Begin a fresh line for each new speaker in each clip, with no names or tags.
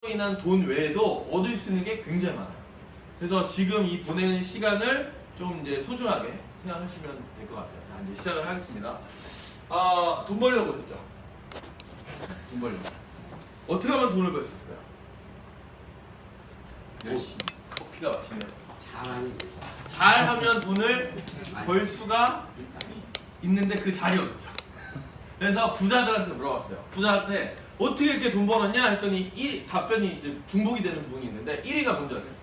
인한 돈 외에도 얻을 수 있는 게 굉장히 많아요. 그래서 지금 이 보내는 시간을 좀 이제 소중하게 생각하시면 될 것 같아요. 자, 이제 시작을 하겠습니다. 돈 벌려고 했죠. 돈 벌려고. 어떻게 하면 돈을 벌 수 있을까요?
열심히.
커피가 마시네요.
잘하는 거죠.
잘하면 돈을 벌 수가 있는데 그 자리 없죠. 그래서 부자들한테 물어봤어요. 부자한테 어떻게 이렇게 돈 벌었냐 했더니 답변이 이제 중복이 되는 부분이 있는데 1위가 뭔지 아세요?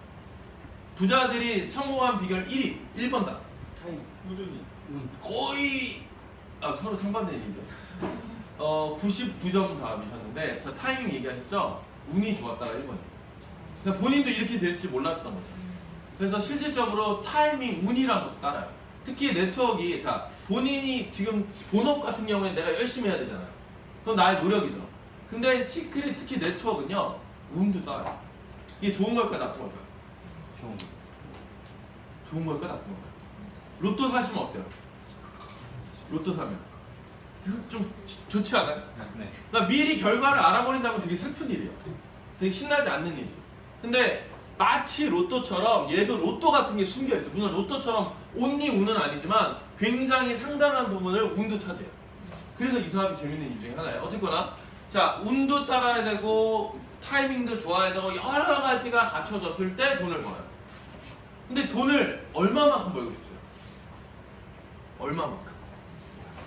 부자들이 성공한 비결 1위, 1번 답.
타임.
꾸준히.
거의 서로 상반된 얘기죠. 99점 답이셨는데 저 타이밍 얘기하셨죠? 운이 좋았다가 1번이에요. 그러니까 본인도 이렇게 될지 몰랐던 거죠. 그래서 실질적으로 타이밍, 운이라는 것도 따라요. 특히 네트워크가 자 본인이 지금 본업 같은 경우에 내가 열심히 해야 되잖아요. 그건 나의 노력이죠. 근데 시크릿 특히 네트워크는요 운도 따라요. 이게 좋은 걸까 나쁜 걸까요?
좋은 거.
좋은 걸까 나쁜 걸까요? 로또 사시면 어때요? 로또 사면 이거 좀 좋지 않아요?
네.
그러니까 미리 결과를 알아버린다면 되게 슬픈 일이에요. 되게 신나지 않는 일이죠. 근데 마치 로또처럼 얘도 로또 같은 게 숨겨 있어요. 물론 로또처럼 온리 운은 아니지만 굉장히 상당한 부분을 운도 차지해요. 그래서 이 사업이 재밌는 이유 중에 하나예요. 어쨌거나 자 운도 따라야 되고 타이밍도 좋아야 되고 여러 가지가 갖춰졌을 때 돈을 벌어요. 근데 돈을 얼마만큼 벌고 싶어요? 얼마만큼?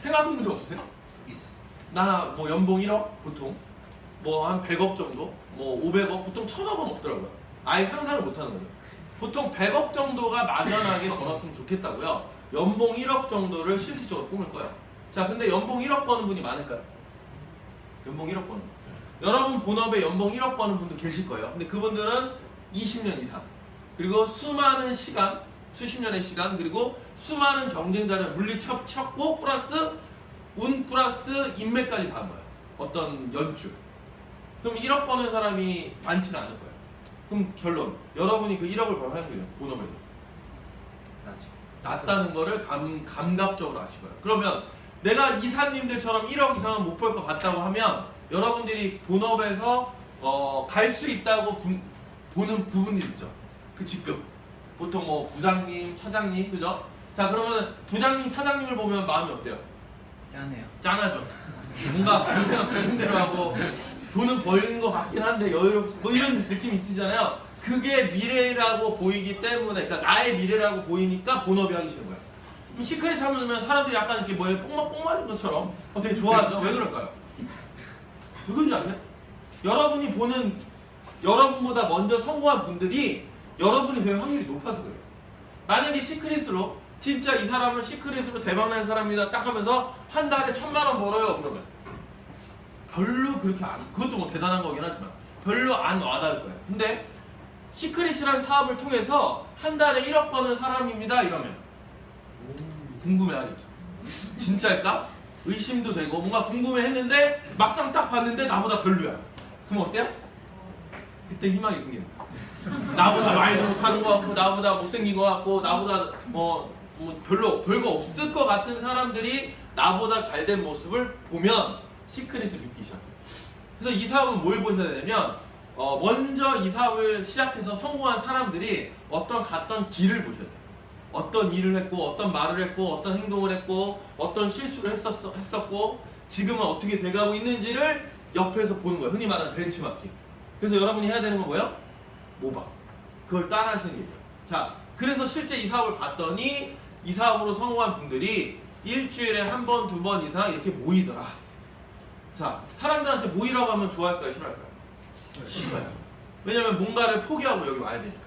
생각해본 적 없으세요?
있어.
나 뭐 연봉 1억 보통 뭐 한 100억 정도 뭐 500억 보통 1000억은 없더라고요. 아예 상상을 못하는 거죠. 보통 100억 정도가 막연하게 벌었으면 좋겠다고요. 연봉 1억 정도를 실질적으로 꿈을 꿔요. 자 근데 연봉 1억 버는 분이 많을까요? 연봉 1억 버는 분. 여러분 본업에 연봉 1억 버는 분도 계실 거예요. 근데 그분들은 20년 이상 그리고 수많은 시간 수십 년의 시간 그리고 수많은 경쟁자를 물리쳤고 플러스 운 플러스 인맥까지 다 한 거예요. 어떤 연출. 그럼 1억 버는 사람이 많지는 않을 거예요. 그럼 결론 여러분이 그 1억을 벌어야 돼요. 본업에서
나죠.
낮다는 거를 감각적으로 아시고요. 그러면 내가 이사님들처럼 1억 이상은 못 벌 것 같다고 하면 여러분들이 본업에서 갈 수 있다고 보는 부분이 있죠. 그 직급 보통 뭐 부장님, 차장님 그죠? 자 그러면 부장님, 차장님을 보면 마음이 어때요?
짠해요.
짠하죠. 뭔가 고생한 대로 하고 돈은 벌리는 것 같긴 한데 여유롭 뭐 이런 느낌이 있으잖아요. 그게 미래라고 보이기 때문에 그러니까 나의 미래라고 보이니까 본업이 하기 싫은 거예요. 그럼 시크릿 하면 사람들이 약간 이렇게 뭐에 뽕 맞은 것처럼 되게 좋아하죠. 왜 그럴까요? 왜 그런지 아세요? 여러분이 보는 여러분보다 먼저 성공한 분들이 여러분이 될 확률이 높아서 그래요. 만약에 시크릿으로 진짜 이 사람은 시크릿으로 대박난 사람이다 딱 하면서 한 달에 1000만 원 벌어요 그러면 별로 그렇게 안 그것도 뭐 대단한 거긴 하지만 별로 안 와닿을 거예요. 근데 시크릿이란 사업을 통해서 한 달에 1억 버는 사람입니다 이러면 궁금해하겠죠. 진짜일까? 의심도 되고 뭔가 궁금해했는데 막상 딱 봤는데 나보다 별로야. 그럼 어때요? 그때 희망이 생기는 거야. 나보다 말도 못하는 거 같고 나보다 못생긴 거 같고 나보다 뭐 별거 없을 것 같은 사람들이 나보다 잘된 모습을 보면 시크릿을 믿기 시작해요. 그래서 이 사업은 뭘 보셔야 되냐면 먼저 이 사업을 시작해서 성공한 사람들이 갔던 길을 보셔야 돼요. 어떤 일을 했고 어떤 말을 했고 어떤 행동을 했고 어떤 실수를 했었고 지금은 어떻게 돼가고 있는지를 옆에서 보는 거예요. 흔히 말하는 벤치마킹. 그래서 여러분이 해야 되는 건 뭐예요? 모방. 그걸 따라하시는 게 돼요. 자, 그래서 실제 이 사업을 봤더니 이 사업으로 성공한 분들이 일주일에 한 번, 두 번 이상 이렇게 모이더라. 자, 사람들한테 모이라고 하면 좋아할까요? 싫어할까요? 싫어요. 왜냐면 뭔가를 포기하고 여기 와야 되니까.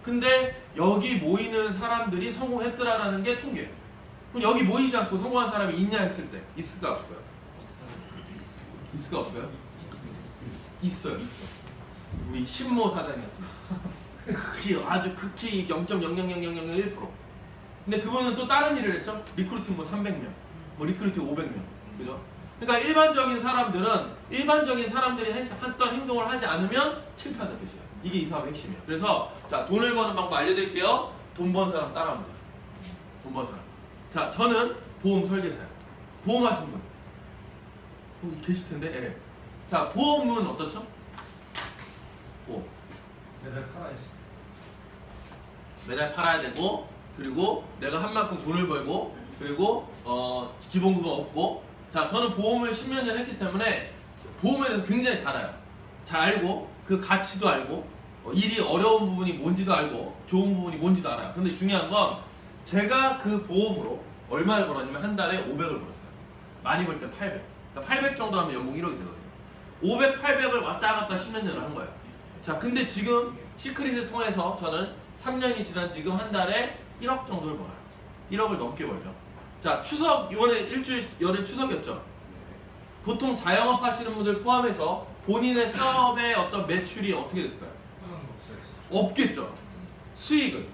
근데 여기 모이는 사람들이 성공했더라라는 게 통계예요. 그럼 여기 모이지 않고 성공한 사람이 있냐 했을 때 있을까 없을까요? 있을까 없을까요? 있어요. 우리 신모 사장님 같은 아주 극히 0.0000001%. 근데 그분은 또 다른 일을 했죠. 리크루팅 뭐 300명, 뭐 리크루팅 500명, 그죠? 그러니까 일반적인 사람들이 했던 행동을 하지 않으면 실패한다는 뜻이에요. 이게 이 사업의 핵심이에요. 그래서 자 돈을 버는 방법 알려드릴게요. 돈 번 사람 따라하면 돼요. 돈 번 사람. 자 저는 보험 설계사예요. 보험 하시는 분 계실 텐데. 자 보험은 어떻죠? 보험.
매달 팔아야지.
매달 팔아야 되고, 그리고 내가 한 만큼 돈을 벌고, 그리고 기본급은 없고. 자, 저는 보험을 10년 전에 했기 때문에 보험에 대해서 굉장히 잘 알아요. 잘 알고 그 가치도 알고 일이 어려운 부분이 뭔지도 알고 좋은 부분이 뭔지도 알아요. 근데 중요한 건 제가 그 보험으로 얼마를 벌었냐면 한 달에 500을 벌었어요. 많이 벌 때 800. 그러니까 800 정도 하면 연봉 1억이 되거든요. 500, 800을 왔다 갔다 10년 전에 한 거예요. 자, 근데 지금 시크릿을 통해서 저는 3년이 지난 지금 한 달에 1억 정도를 벌어요. 1억을 넘게 벌죠. 자, 추석, 이번에 일주일 열흘 추석이었죠. 보통 자영업 하시는 분들 포함해서 본인의 사업의 어떤 매출이 어떻게 됐을까요?
하나는 없어야지.
없겠죠. 수익은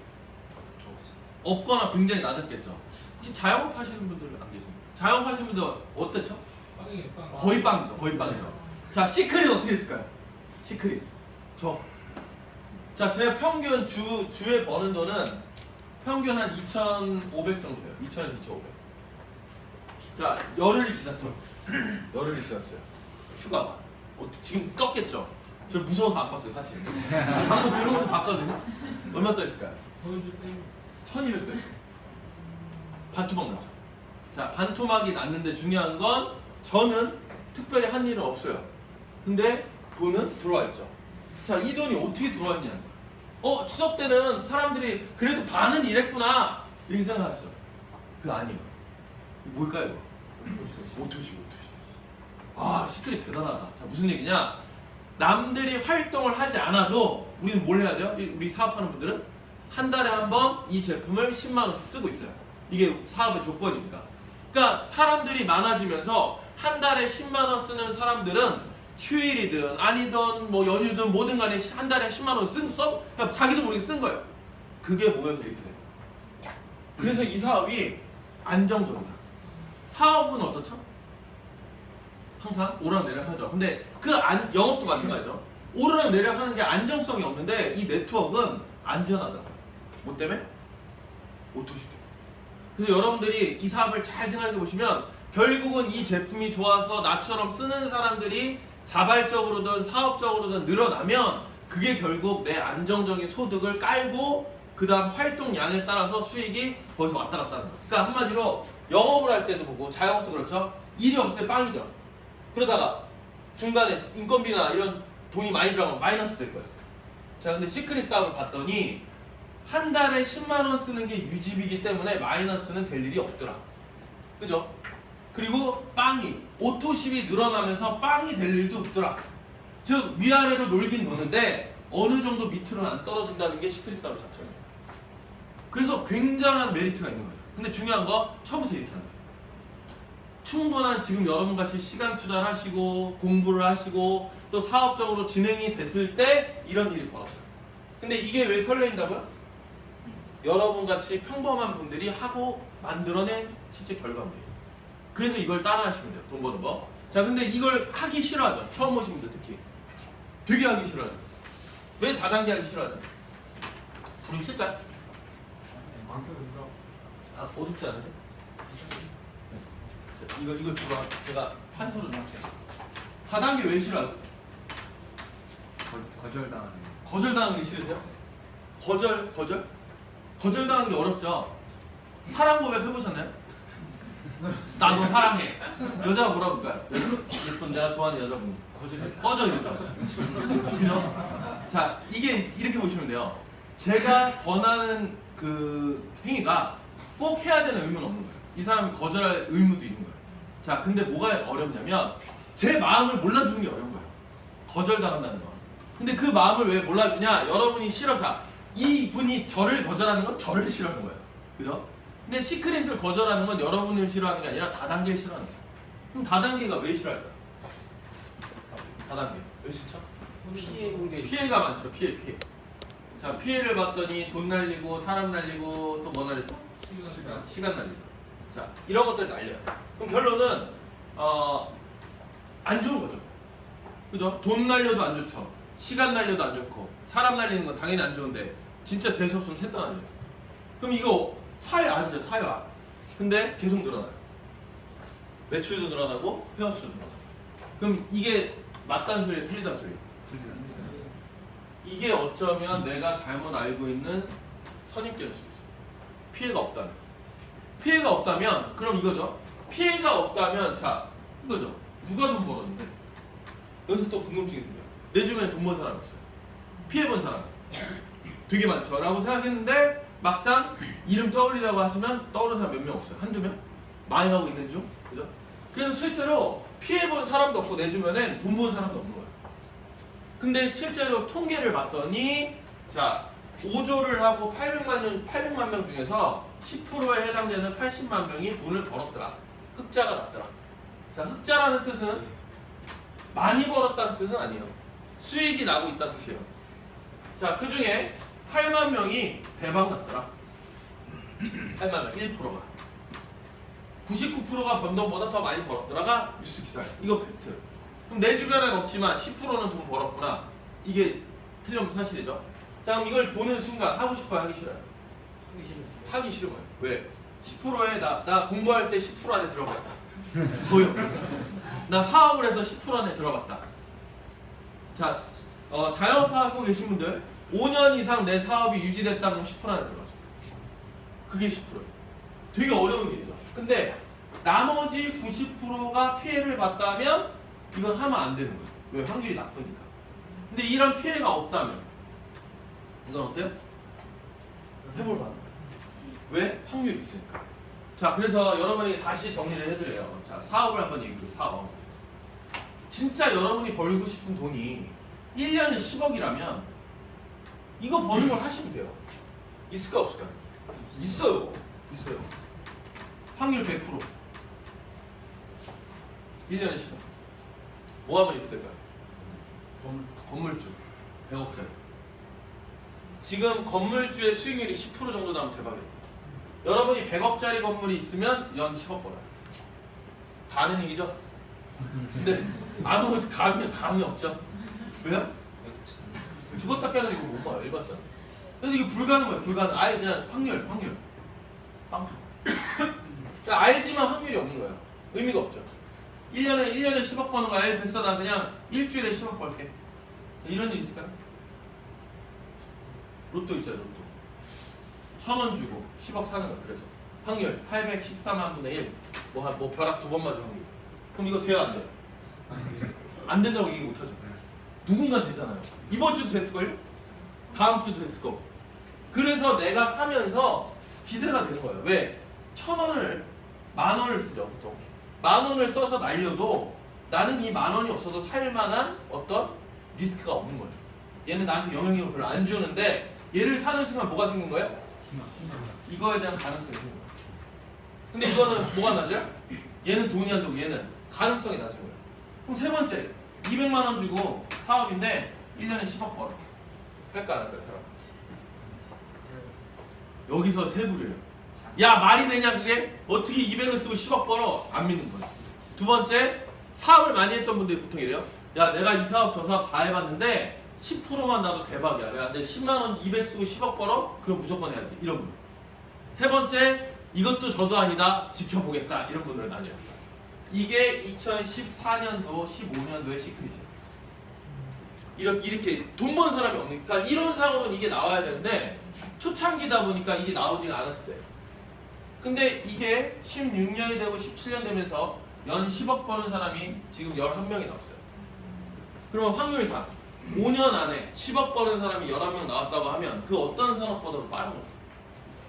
없거나 굉장히 낮았겠죠. 혹시 자영업 하시는 분들은 안 계십니까? 자영업 하시는 분들 어땠죠?
빵이에요, 빵.
거의 빵이죠. 거의 빵이죠. 자, 시크릿 어떻게 됐을까요? 시크릿. 자, 제가 평균 주에 버는 돈은 평균 한 2,500 정도 돼요. 2,000에서 2,500. 자, 열흘이 지났죠. 열흘이 지났어요. 휴가가. 지금 떴겠죠. 저 무서워서 안 봤어요, 사실. 방금 들어오면서 봤거든요. 얼마 떠있을까요?
보여주세요.
1,200 떠있어요. 반토막 났죠. 자, 반토막이 났는데 중요한 건 저는 특별히 한 일은 없어요. 근데 돈은 들어와 있죠. 자, 이 돈이 어떻게 들어왔냐? 추석 때는 사람들이 그래도 반은 일했구나 이렇게 생각하시죠. 그거 아니에요. 이거 뭘까요, 이거? 오토시. 아, 시크릿 대단하다. 자, 무슨 얘기냐? 남들이 활동을 하지 않아도 우리는 뭘 해야 돼요? 우리 사업하는 분들은 한 달에 한 번 이 제품을 10만 원씩 쓰고 있어요. 이게 사업의 조건이니까. 그러니까 사람들이 많아지면서 한 달에 10만 원 쓰는 사람들은 휴일이든 아니든 뭐 연휴든 뭐든 간에 한 달에 10만 원 그러니까 자기도 모르게 쓴 거예요. 그게 모여서 이렇게 돼요. 그래서 이 사업이 안정적이다. 사업은 어떻죠? 항상 오르락내리락 하죠. 근데 영업도 마찬가지죠. 오르락내리락 하는 게 안정성이 없는데 이 네트워크는 안전하다. 뭐 때문에? 오토시 때문에. 그래서 여러분들이 이 사업을 잘 생각해 보시면 결국은 이 제품이 좋아서 나처럼 쓰는 사람들이 자발적으로든 사업적으로든 늘어나면 그게 결국 내 안정적인 소득을 깔고 그 다음 활동량에 따라서 수익이 거기서 왔다 갔다 하는 거예요. 그러니까 한마디로 영업을 할 때도 보고 자영업도 그렇죠. 일이 없을 때 빵이죠. 그러다가 중간에 인건비나 이런 돈이 많이 들어가면 마이너스 될 거예요. 자, 근데 시크릿 사업을 봤더니 한 달에 10만 원 쓰는 게 유지비이기 때문에 마이너스는 될 일이 없더라. 그죠? 그리고 오토십이 늘어나면서 빵이 될 일도 없더라. 즉 위아래로 놀긴 노는데 어느 정도 밑으로는 안 떨어진다는 게 시크릿 사업의 장점이에요. 그래서 굉장한 메리트가 있는 거죠. 근데 중요한 거 처음부터 이렇게 하는 거예요. 충분한 지금 여러분 같이 시간 투자를 하시고 공부를 하시고 또 사업적으로 진행이 됐을 때 이런 일이 벌어져요. 근데 이게 왜 설레인다고요? 여러분 같이 평범한 분들이 하고 만들어낸 실제 결과물이에요. 그래서 이걸 따라 하시면 돼요. 돈 버는 법. 자, 근데 이걸 하기 싫어하죠. 처음 오신 분들 특히. 되게 하기 싫어하죠. 왜 다단계 하기 싫어하죠? 부르기 싫을까요?
많거든요.
아, 어둡지 않으세요? 자, 이거 주고 제가 판서를 좀 할게요. 다단계 왜 싫어하죠?
거절당하네.
거절당하는 게 싫으세요? 거절당하는 게 어렵죠? 사랑 고백 해보셨나요? 나 너 사랑해. 여자가 뭐라고 할까요? 예쁜 내가 좋아하는 여자분이 꺼져 이러죠. 그죠? 자, 이게 이렇게 보시면 돼요. 제가 권하는 그 행위가 꼭 해야 되는 의무는 없는 거예요. 이 사람이 거절할 의무도 있는 거예요. 자, 근데 뭐가 어렵냐면 제 마음을 몰라주는 게 어려운 거예요. 거절당한다는 거. 근데 그 마음을 왜 몰라주냐? 여러분이 싫어서 이분이 저를 거절하는 건 저를 싫어하는 거예요. 그죠? 근데 시크릿을 거절하는 건 여러분을 싫어하는 게 아니라 다단계를 싫어하는 거예요. 그럼 다단계가 왜 싫어할까요? 다단계 왜 싫죠? 피해가 많죠. 피해. 자, 피해를 봤더니 돈 날리고 사람 날리고 또 뭐 날리죠? 시간 날리죠. 자, 이런 것들 날려요. 그럼 결론은 안 좋은 거죠. 그죠? 돈 날려도 안 좋죠. 시간 날려도 안 좋고 사람 날리는 건 당연히 안 좋은데 진짜 재수 없으면 셋 다 날려요. 그럼 이거 사회화죠. 사회화. 근데 계속 늘어나요. 매출도 늘어나고 회원수도 늘어나요. 그럼 이게 맞다는 소리예요? 틀리다는 소리예요? 이게 어쩌면 내가 잘못 알고 있는 선입견일 수 있어. 피해가 없다면. 피해가 없다면 그럼 이거죠. 피해가 없다면 자 이거죠. 누가 돈 벌었는데? 여기서 또 궁금증이 생겨요. 내 주변에 돈 번 사람이 없어요. 피해 본 사람 되게 많죠. 라고 생각했는데 막상 이름 떠올리라고 하시면 떠오르는 사람 몇 명 없어요. 한두 명? 많이 하고 있는 중. 그죠? 그래서 실제로 피해 본 사람도 없고 내 주변엔 돈 본 사람도 없는 거예요. 근데 실제로 통계를 봤더니 자 5조를 하고 800만 명 중에서 10%에 해당되는 80만 명이 돈을 벌었더라. 흑자가 났더라. 자, 흑자라는 뜻은 많이 벌었다는 뜻은 아니에요. 수익이 나고 있다는 뜻이에요. 자, 그 중에 8만 명이 대박 났더라. 8만 명, 1%가. 99%가 번 돈보다 더 많이 벌었더라가 뉴스 기사예요. 이거 팩트. 그럼 내 주변엔 없지만 10%는 돈 벌었구나. 이게 틀리면 사실이죠. 자, 그럼 이걸 보는 순간 하고 싶어요, 하기 싫어요?
하기 싫어요.
하기 싫어요. 왜? 10%에 나 공부할 때 10% 안에 들어갔다. 보여. 나 사업을 해서 10% 안에 들어갔다. 자, 자영업하고 계신 분들 5년 이상 내 사업이 유지됐다 그러면 10% 안에 들어가죠. 그게 10%예요. 되게 어려운 일이죠. 근데 나머지 90%가 피해를 봤다면 이건 하면 안 되는 거예요. 왜? 확률이 나쁘니까. 근데 이런 피해가 없다면 이건 어때요? 해볼 만한 거예요. 왜? 확률이 있으니까. 자, 그래서 여러분이 다시 정리를 해드려요. 자, 사업을 한번 얘기해요. 사업. 진짜 여러분이 벌고 싶은 돈이 1년에 10억이라면 이거 버는 걸 하시면 돼요. 있을까 없을까? 있어요. 있어요. 확률 100%. 1년에 10억. 뭐 하면 이렇게 될까요? 건물주. 100억짜리. 지금 건물주의 수익률이 10% 정도 나오면 대박이에요. 여러분이 100억짜리 건물이 있으면 연 10억 벌어요. 다 아는 얘기죠? 근데 아무 감이 없죠? 왜요? 죽었다 깨어나도 이거 못 봐요. 일봤어요. 그래서 이게 불가능해요. 불가능. 아예 그냥 확률. 빵프. 그러니까 알지만 확률이 없는 거예요. 의미가 없죠. 1년에 10억 버는 거 아예 됐어. 나 그냥 일주일에 10억 벌게. 이런 일 있을까요? 로또 있잖아요. 로또. 1,000원 주고 10억 사는 거야. 그래서 확률 814만 분의 1. 뭐 벼락 2번 맞은 확률. 그럼 이거 돼야 안 돼요? 안 된다고 얘기 못 하죠. 누군가 되잖아요. 이번 주도 됐을걸요? 다음 주도 됐을 거고. 그래서 내가 사면서 기대가 되는 거예요. 왜? 1,000원을 10,000원을 쓰죠. 보통 10,000원을 써서 날려도 나는 이 10,000원이 없어도 살만한 어떤 리스크가 없는 거예요. 얘는 나한테 영향력을 별로 안 주는데 얘를 사는 순간 뭐가 생긴 거예요? 이거에 대한 가능성이 생긴 거예요. 근데 이거는 뭐가 낮아요? 얘는 돈이 안 되고 얘는 가능성이 낮은 거예요. 그럼 세 번째 200만 원 주고 사업인데 1년에 10억 벌어. 할까 안 할까요, 사람? 여기서 세부려요. 야, 말이 되냐 그게? 어떻게 200을 쓰고 10억 벌어? 안 믿는 거야. 두 번째, 사업을 많이 했던 분들이 보통 이래요. 야, 내가 이 사업 저 사업 다 해봤는데 10%만 나도 대박이야. 야, 내 10만 원 200 쓰고 10억 벌어? 그럼 무조건 해야지. 이런 분. 세 번째, 이것도 저도 아니다. 지켜보겠다. 이런 분들은 아니에요. 이게 2014년도, 15년도의 시크릿이에요. 이렇게 돈 버는 사람이 없으니까 이론상으로는 이게 나와야 되는데 초창기다 보니까 이게 나오지가 않았을 때. 근데 이게 16년이 되고 17년 되면서 연 10억 버는 사람이 지금 11명이 나왔어요. 그러면 확률상 5년 안에 10억 버는 사람이 11명 나왔다고 하면 그 어떤 산업보다도 빠른 거예요.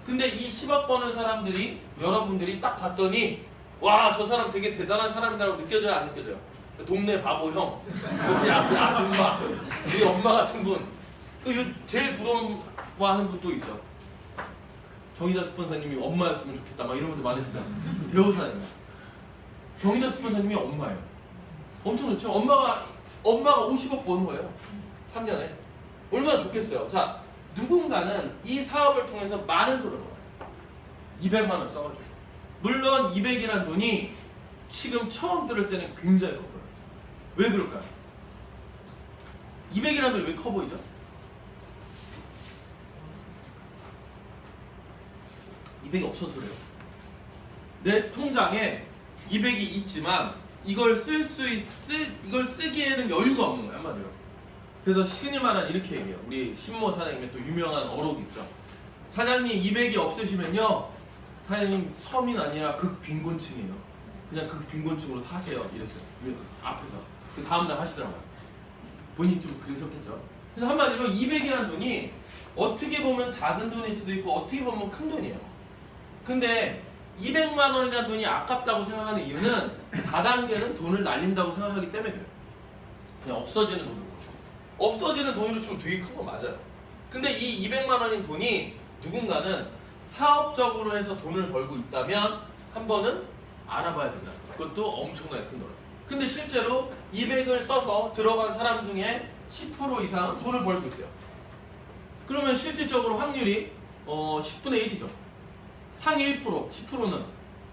근데 이 10억 버는 사람들이 여러분들이 딱 봤더니 와, 저 사람 되게 대단한 사람이라고 느껴져요, 안 느껴져요? 동네 바보 형, 우리 아줌마, 우리 엄마 같은 분, 제일 부러워하는 분도 있죠. 정의자 스폰서님이 엄마였으면 좋겠다, 막 이런 분들 많으시잖아요. 배우사님. 정의자 스폰서님이 엄마예요. 엄청 좋죠. 엄마가 50억 버는 거예요. 3년에. 얼마나 좋겠어요. 자, 누군가는 이 사업을 통해서 많은 돈을 벌어요. 200만 원 써가지고. 물론 200이라는 돈이 지금 처음 들을 때는 굉장히 커 보여요. 왜 그럴까요? 200이라는 돈이 왜 커 보이죠? $200이 없어서 그래요. 내 통장에 200이 있지만 이걸 쓰기에는 여유가 없는 거예요. 한마디로. 그래서 흔히 말하는 이렇게 얘기해요. 우리 신모 사장님의 또 유명한 어록 있죠. 사장님 200이 없으시면요, 사장님 섬이 아니라 극빈곤층이에요. 그냥 극빈곤층으로 사세요. 이랬어요. 앞에서. 그 다음날 하시더라고요. 본인 좀 그러셨겠죠. 그래서 한마디로 200이라는 돈이 어떻게 보면 작은 돈일 수도 있고 어떻게 보면 큰 돈이에요. 근데 200만 원이라는 돈이 아깝다고 생각하는 이유는 다단계는 돈을 날린다고 생각하기 때문에 그래요. 그냥 없어지는 돈으로. 없어지는 돈으로 치면 되게 큰 거 맞아요. 근데 이 200만 원인 돈이 누군가는 사업적으로 해서 돈을 벌고 있다면 한 번은 알아봐야 된다. 그것도 엄청나게 큰 돈. 근데 실제로 200을 써서 들어간 사람 중에 10% 이상은 돈을 벌고 있대요. 그러면 실질적으로 확률이 10분의 1이죠. 상위 1%, 10%는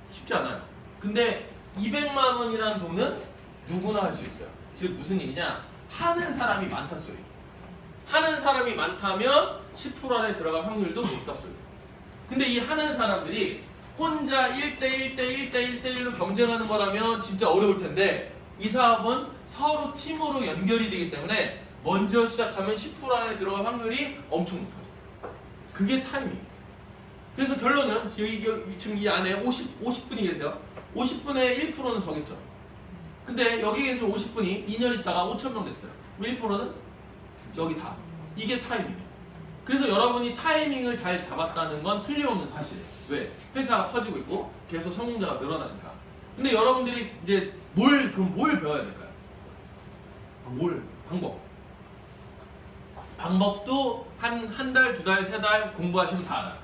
쉽지 않아요. 근데 200만 원이라는 돈은 누구나 할 수 있어요. 즉 무슨 얘기냐? 하는 사람이 많다 소리. 하는 사람이 많다면 10% 안에 들어갈 확률도 높다 소리. 근데 이 하는 사람들이 혼자 1대1로 경쟁하는 거라면 진짜 어려울 텐데, 이 사업은 서로 팀으로 연결이 되기 때문에 먼저 시작하면 10% 안에 들어갈 확률이 엄청 높아요. 그게 타이밍. 그래서 결론은 지금 이 안에 50분이 계세요. 50분의 1%는 저겠죠. 근데 여기 계신 50분이 2년 있다가 5,000명 됐어요. 1%는 여기 다. 이게 타이밍이에요. 그래서 여러분이 타이밍을 잘 잡았다는 건 틀림없는 사실이에요. 왜? 회사가 커지고 있고 계속 성공자가 늘어나니까. 근데 여러분들이 이제 그럼 뭘 배워야 될까요? 방법도 한 달, 2달, 3달 공부하시면 다 알아요.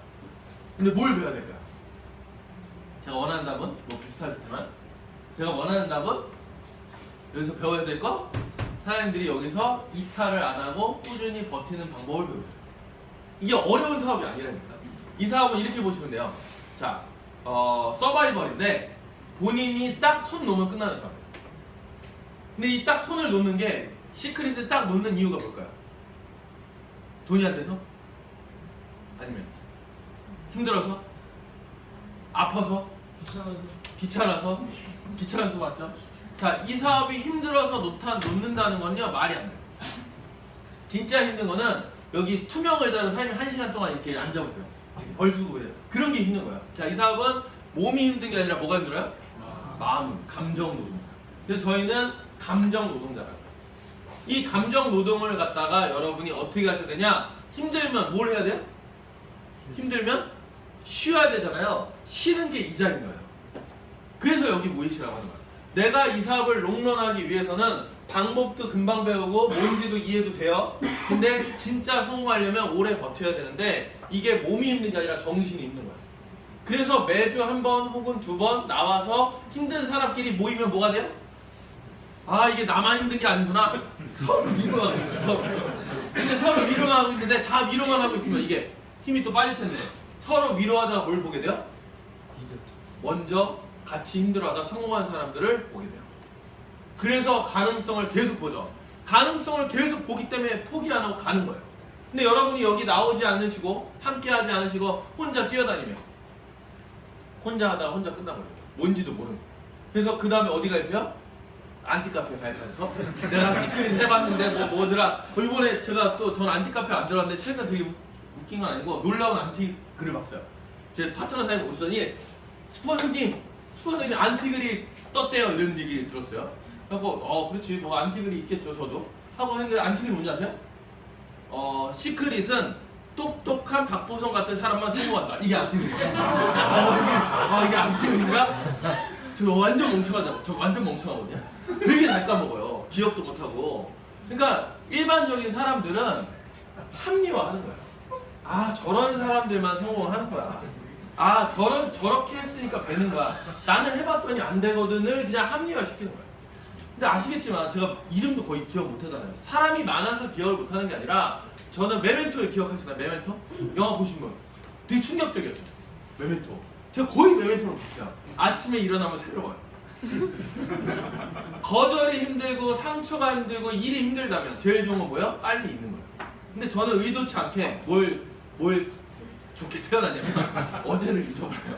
근데 뭘 배워야 될까요? 제가 원하는 답은 뭐 비슷하시지만, 제가 원하는 답은 여기서 배워야 될 거, 사장님들이 여기서 이탈을 안 하고 꾸준히 버티는 방법을 배우세요. 이게 어려운 사업이 아니라니까. 이 사업은 이렇게 보시면 돼요. 자, 서바이벌인데 본인이 딱 손 놓으면 끝나는 사업이에요. 근데 이 딱 손을 놓는 게, 시크릿을 딱 놓는 이유가 뭘까요? 돈이 안 돼서? 아니면 힘들어서? 아파서? 귀찮아서? 귀찮아서 맞죠? 자, 이 사업이 힘들어서 놓는다는 건요, 말이 안 돼요. 진짜 힘든 거는 여기 투명 의자로 사장님 1시간 동안 이렇게 앉아보세요. 벌 쓰고 그래요. 그런 게 힘든 거예요. 자, 이 사업은 몸이 힘든 게 아니라 뭐가 힘들어요? 마음, 감정 노동. 그래서 저희는 감정 노동자라고. 이 감정 노동을 갖다가 여러분이 어떻게 하셔야 되냐? 힘들면 뭘 해야 돼요? 힘들면 쉬어야 되잖아요. 쉬는 게 이 자리인 거예요. 그래서 여기 모이시라고 하는 거예요. 내가 이 사업을 롱런하기 위해서는 방법도 금방 배우고 뭔지도 이해도 돼요. 근데 진짜 성공하려면 오래 버텨야 되는데, 이게 몸이 힘든 게 아니라 정신이 힘든 거예요. 그래서 매주 한 번 혹은 2번 나와서 힘든 사람끼리 모이면 뭐가 돼요? 아, 이게 나만 힘든 게 아니구나. 서로 위로하고 있는 거예요. 근데 서로 위로하고 있는데 다 위로만 하고 있으면 이게 힘이 또 빠질 텐데, 서로 위로하다가 뭘 보게 돼요? 먼저 같이 힘들어하다 성공한 사람들을 보게 돼요. 그래서 가능성을 계속 보죠. 가능성을 계속 보기 때문에 포기 안 하고 가는 거예요. 근데 여러분이 여기 나오지 않으시고 함께 하지 않으시고 혼자 뛰어다니면 혼자 하다가 혼자 끝나버려요. 뭔지도 모르는 거예요. 그래서 그 다음에 어디 가야 안티카페 발표해서 내가 시크릿 해봤는데 뭐더라. 이번에 제가 또 전 안티카페 안 들어갔는데 최근 되게 웃긴 건 아니고 놀라운 안티글을 봤어요. 제 파트너 사장님 오시더니 스포너님 안티글이 떴대요, 이런 얘기 들었어요. 그래서 그렇지 뭐 안티글이 있겠죠 저도 하고 했는데, 안티글이 뭔지 아세요? 시크릿은 똑똑한 박보성 같은 사람만 성공한다. 이게 안티글이에요. 이게 안티글인가? 저 완전 멍청하죠. 저 완전 멍청하거든요. 되게 잘 까먹어요. 기억도 못하고. 그러니까 일반적인 사람들은 합리화하는 거예요. 아, 저런 사람들만 성공하는 거야. 아, 저렇게 했으니까 되는 거야. 나는 해봤더니 안 되거든을 그냥 합리화시키는 거예요. 근데 아시겠지만 제가 이름도 거의 기억 못하잖아요. 사람이 많아서 기억을 못하는 게 아니라, 저는 메멘토를 기억하시나요? 메멘토? 영화 보신 분 되게 충격적이었죠. 메멘토. 제가 거의 메멘토로 봤어요. 아침에 일어나면 새로워요. 거절이 힘들고 상처가 힘들고 일이 힘들다면 제일 좋은 건 뭐예요? 빨리 있는 거예요. 근데 저는 의도치 않게 뭘 좋게 태어나냐면 어제를 잊어버려요.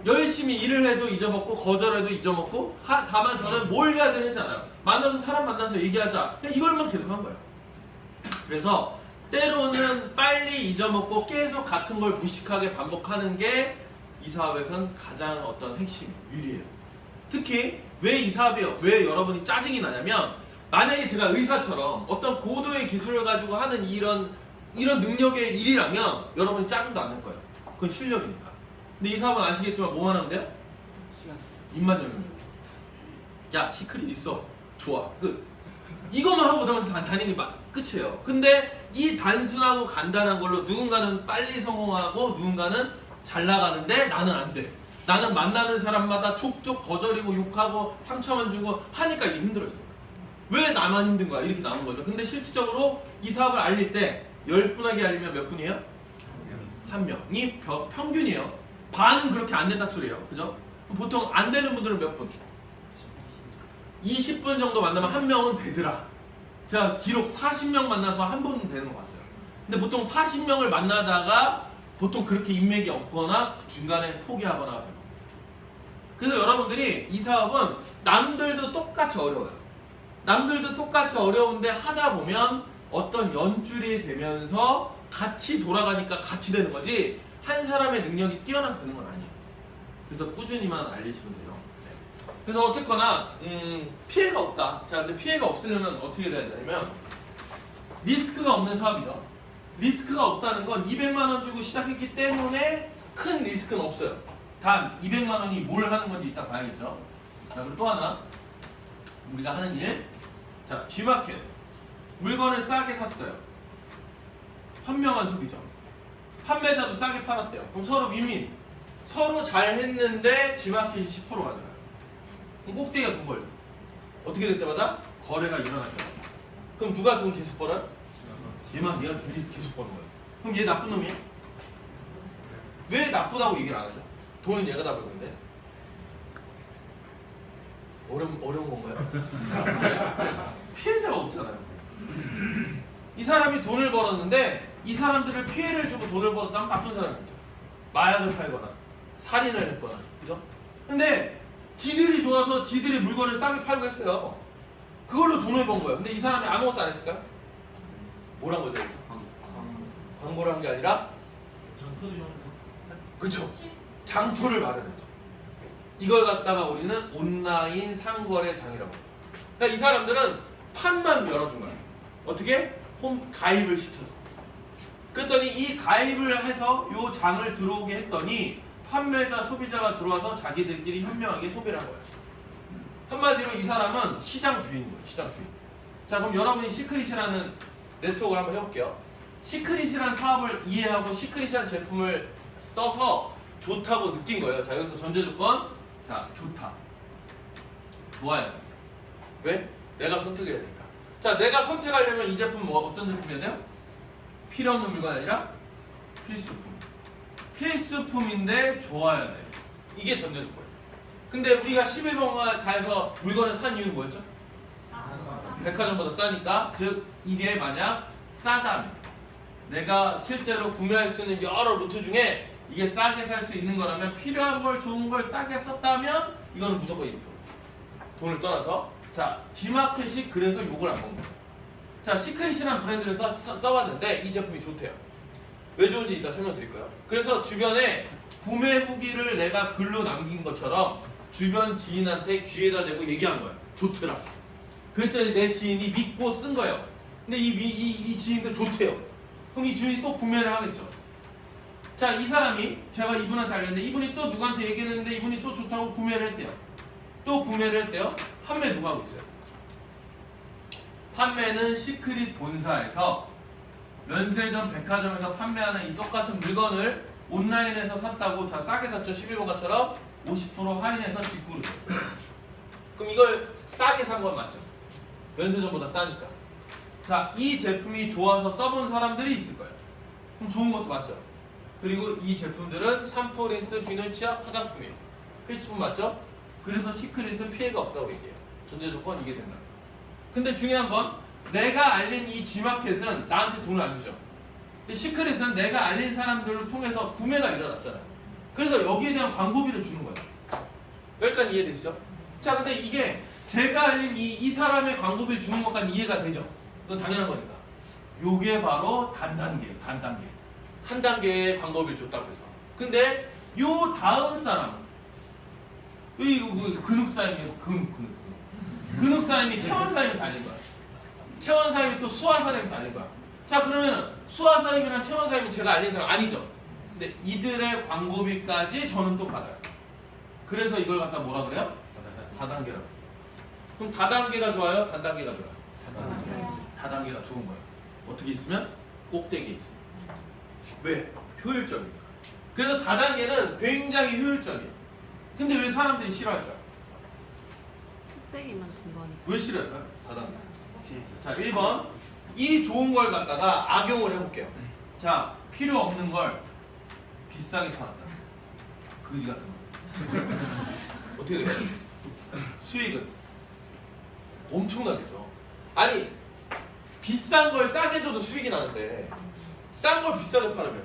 열심히 일을 해도 잊어먹고 거절해도 잊어먹고, 다만 저는 뭘 해야 되는지 알아요. 사람 만나서 얘기하자. 그냥 이걸만 계속 한 거예요. 그래서 때로는 빨리 잊어먹고 계속 같은 걸 무식하게 반복하는 게 이 사업에선 가장 어떤 핵심 유리해요. 특히 왜 이 사업이 왜 여러분이 짜증이 나냐면 만약에 제가 의사처럼 어떤 고도의 기술을 가지고 하는 이런 능력의 일이라면 여러분이 짜증도 안 날 거예요. 그건 실력이니까. 근데 이 사업은 아시겠지만 뭐만 하면 돼요?
시간.
입만 열면 돼요. 야 시크릿 있어. 좋아. 이것만 하고 다니는 끝이에요. 근데 이 단순하고 간단한 걸로 누군가는 빨리 성공하고 누군가는 잘 나가는데 나는 안 돼. 나는 만나는 사람마다 촉촉 거절이고 욕하고 상처만 주고 하니까 이게 힘들어져요. 왜 나만 힘든 거야? 이렇게 나온 거죠. 근데 실질적으로 이 사업을 알릴 때 10분하게 알리면 몇 분이에요? 한 명이 평균이에요. 반은 그렇게 안 된다 소리예요. 그죠? 보통 안 되는 분들은 몇 분? 20분 정도 만나면 한 명은 되더라. 제가 기록 40명 만나서 한 분 되는 거 봤어요. 근데 보통 40명을 만나다가 보통 그렇게 인맥이 없거나 중간에 포기하거나 됩니다. 그래서 여러분들이 이 사업은 남들도 똑같이 어려워요. 남들도 똑같이 어려운데 하다 보면 어떤 연줄이 되면서 같이 돌아가니까 같이 되는 거지 한 사람의 능력이 뛰어나서 되는 건 아니에요. 그래서 꾸준히만 알리시면 돼요. 그래서 어쨌거나 피해가 없다. 자, 근데 피해가 없으려면 어떻게 돼야 되냐면 리스크가 없는 사업이죠. 리스크가 없다는 건 200만 원 주고 시작했기 때문에 큰 리스크는 없어요. 단 200만 원이 뭘 하는 건지 이따 봐야겠죠. 자, 그리고 또 하나 우리가 하는 일. 자, G마켓 물건을 싸게 샀어요. 현명한 소비죠. 판매자도 싸게 팔았대요. 그럼 서로 윈윈. 서로 잘 했는데 G마켓이 10% 가져가요. 그럼 꼭대기가 돈 벌죠. 어떻게 될 때마다 거래가 일어나죠. 그럼 누가 돈 계속 벌어요? 얘가 계속 버는 거예요. 그럼 얘 나쁜 놈이야? 왜 나쁘다고 얘기를 안 하죠? 돈은 얘가 다 벌는데. 어려운 건가요? 피해자가 없잖아요. 이 사람이 돈을 벌었는데 이 사람들을 피해를 주고 돈을 벌었다면 나쁜 사람이죠. 마약을 팔거나 살인을 했거나, 그죠? 근데 지들이 좋아서 지들이 물건을 싸게 팔고 했어요. 그걸로 돈을 번 거예요. 근데 이 사람이 아무것도 안 했을까요? 뭐란 거죠? 여기서? 광고를 한 게 아니라 그쵸, 장터를 마련했죠. 이걸 갖다가 우리는 온라인 상거래장이라고 해요. 그러니까 이 사람들은 판만 열어준 거예요. 어떻게? 가입을 시켜서. 그랬더니 이 가입을 해서 요 장을 들어오게 했더니 판매자, 소비자가 들어와서 자기들끼리 현명하게 소비를 한 거예요. 한마디로 이 사람은 시장 주인인 거예요. 시장 주인. 자, 그럼 여러분이 시크릿이라는 네트워크를 한번 해볼게요. 시크릿이라는 사업을 이해하고 시크릿이라는 제품을 써서 좋다고 느낀 거예요. 자, 여기서 전제조건. 자, 좋다. 좋아요. 왜? 내가 선택해야 되니까. 자, 내가 선택하려면 이 제품 어떤 제품이어야 돼요? 필요 없는 물건이 아니라 필수품. 필수품인데 좋아야 돼요. 이게 전제조건이에요. 근데 우리가 11번가 가서 물건을 산 이유는 뭐였죠? 백화점보다 싸니까. 즉 이게 만약 싸다면 내가 실제로 구매할 수 있는 여러 루트 중에 이게 싸게 살 수 있는 거라면 필요한 걸 좋은 걸 싸게 썼다면 이거는 무조건 이득. 돈을 떠나서. 자, G마켓이 그래서 욕을 안 먹는 거예요. 자, 시크릿이라는 브랜드를 써봤는데 이 제품이 좋대요. 왜 좋은지 이따 설명드릴 거예요. 그래서 주변에 구매 후기를 내가 글로 남긴 것처럼 주변 지인한테 귀에다 대고 얘기한 거예요. 좋더라. 그랬더니 내 지인이 믿고 쓴 거예요. 근데 이 지인도 좋대요. 그럼 이 지인이 또 구매를 하겠죠. 자, 이 사람이 제가 이분한테 알렸는데 이분이 또 누구한테 얘기했는데 이분이 또 좋다고 구매를 했대요. 또 구매를 했대요. 판매 누가 하고 있어요? 판매는 시크릿 본사에서 면세점, 백화점에서 판매하는 이 똑같은 물건을 온라인에서 샀다고. 자, 싸게 샀죠. 11번가처럼 50% 할인해서 직구를 해요. 그럼 이걸 싸게 산 건 맞죠? 면세점보다 싸니까. 자, 이 제품이 좋아서 써본 사람들이 있을 거예요. 그럼 좋은 것도 맞죠? 그리고 이 제품들은 샴푸, 린스, 비누, 치약, 화장품이에요. 필수품 맞죠? 그래서 시크릿은 피해가 없다고 얘기해요. 전제조건 이게 된다. 근데 중요한 건 내가 알린 이 G마켓은 나한테 돈을 안 주죠. 근데 시크릿은 내가 알린 사람들을 통해서 구매가 일어났잖아요. 그래서 여기에 대한 광고비를 주는 거예요. 여기까지 이해되시죠? 자, 근데 이게 제가 알린 이 사람의 광고비를 주는 것까지 이해가 되죠? 그건 당연한 거니까. 요게 바로 단단계예요. 단단계. 한 단계의 광고비를 줬다고 해서. 근데 요 다음 사람은 이 근육사임이에요. 근육사임이 체원사임이 달린 거야. 체원사임이 또 수화사임이 달린 거야. 자, 그러면은 수화사임이랑 체원사임은 제가 알린 사람 아니죠. 근데 이들의 광고비까지 저는 또 받아요. 그래서 이걸 갖다 뭐라 그래요? 다단계라고. 그럼 다단계가 좋아요? 단단계가 좋아요? 다단계가 좋은 거예요. 어떻게 있으면? 꼭대기에 있습니다. 왜? 효율적이니까. 그래서 다단계는 굉장히 효율적이에요. 근데 왜 사람들이 싫어할까요?
꼭대기만 동반이.
왜 싫어할까요? 다단계. 자, 1번. 이 좋은 걸 갖다가 악용을 해볼게요. 자, 필요 없는 걸 비싸게 팔았다. 그지 같은 거. 어떻게 돼요? 수익은 엄청나겠죠. 아니, 비싼 걸 싸게 줘도 수익이 나는데 싼 걸 비싸게 팔으면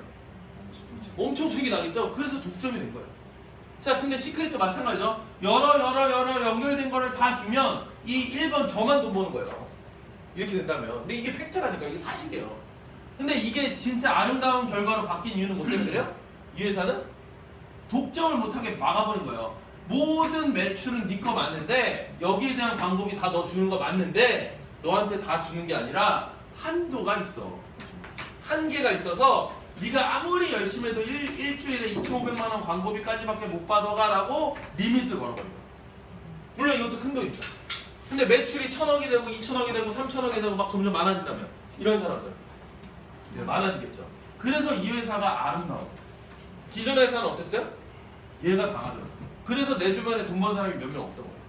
엄청 수익이 나겠죠. 그래서 독점이 된 거예요. 자, 근데 시크릿도 마찬가지죠. 여러 연결된 거를 다 주면 이 1번 저만 돈 버는 거예요. 이렇게 된다면. 근데 이게 팩트라니까. 이게 사실이에요. 근데 이게 진짜 아름다운 결과로 바뀐 이유는 뭐 때문에 그래요? 이 회사는 독점을 못하게 막아버린 거예요. 모든 매출은 네 거 맞는데 여기에 대한 광고비 다 너 주는 거 맞는데 너한테 다 주는 게 아니라 한도가 있어. 한계가 있어서 네가 아무리 열심히 해도 일주일에 2,500만 원 광고비까지밖에 못 받아가라고 리밋을 걸어버린 거야. 물론 이것도 큰 돈이죠. 근데 매출이 1,000억이 되고 2,000억이 되고 3,000억이 되고 막 점점 많아진다면 이런 사람들 이제 많아지겠죠. 그래서 이 회사가 아름다워. 기존 회사는 어땠어요? 얘가 강하죠. 그래서 내 주변에 돈 버는 사람이 몇 명 없던 거예요.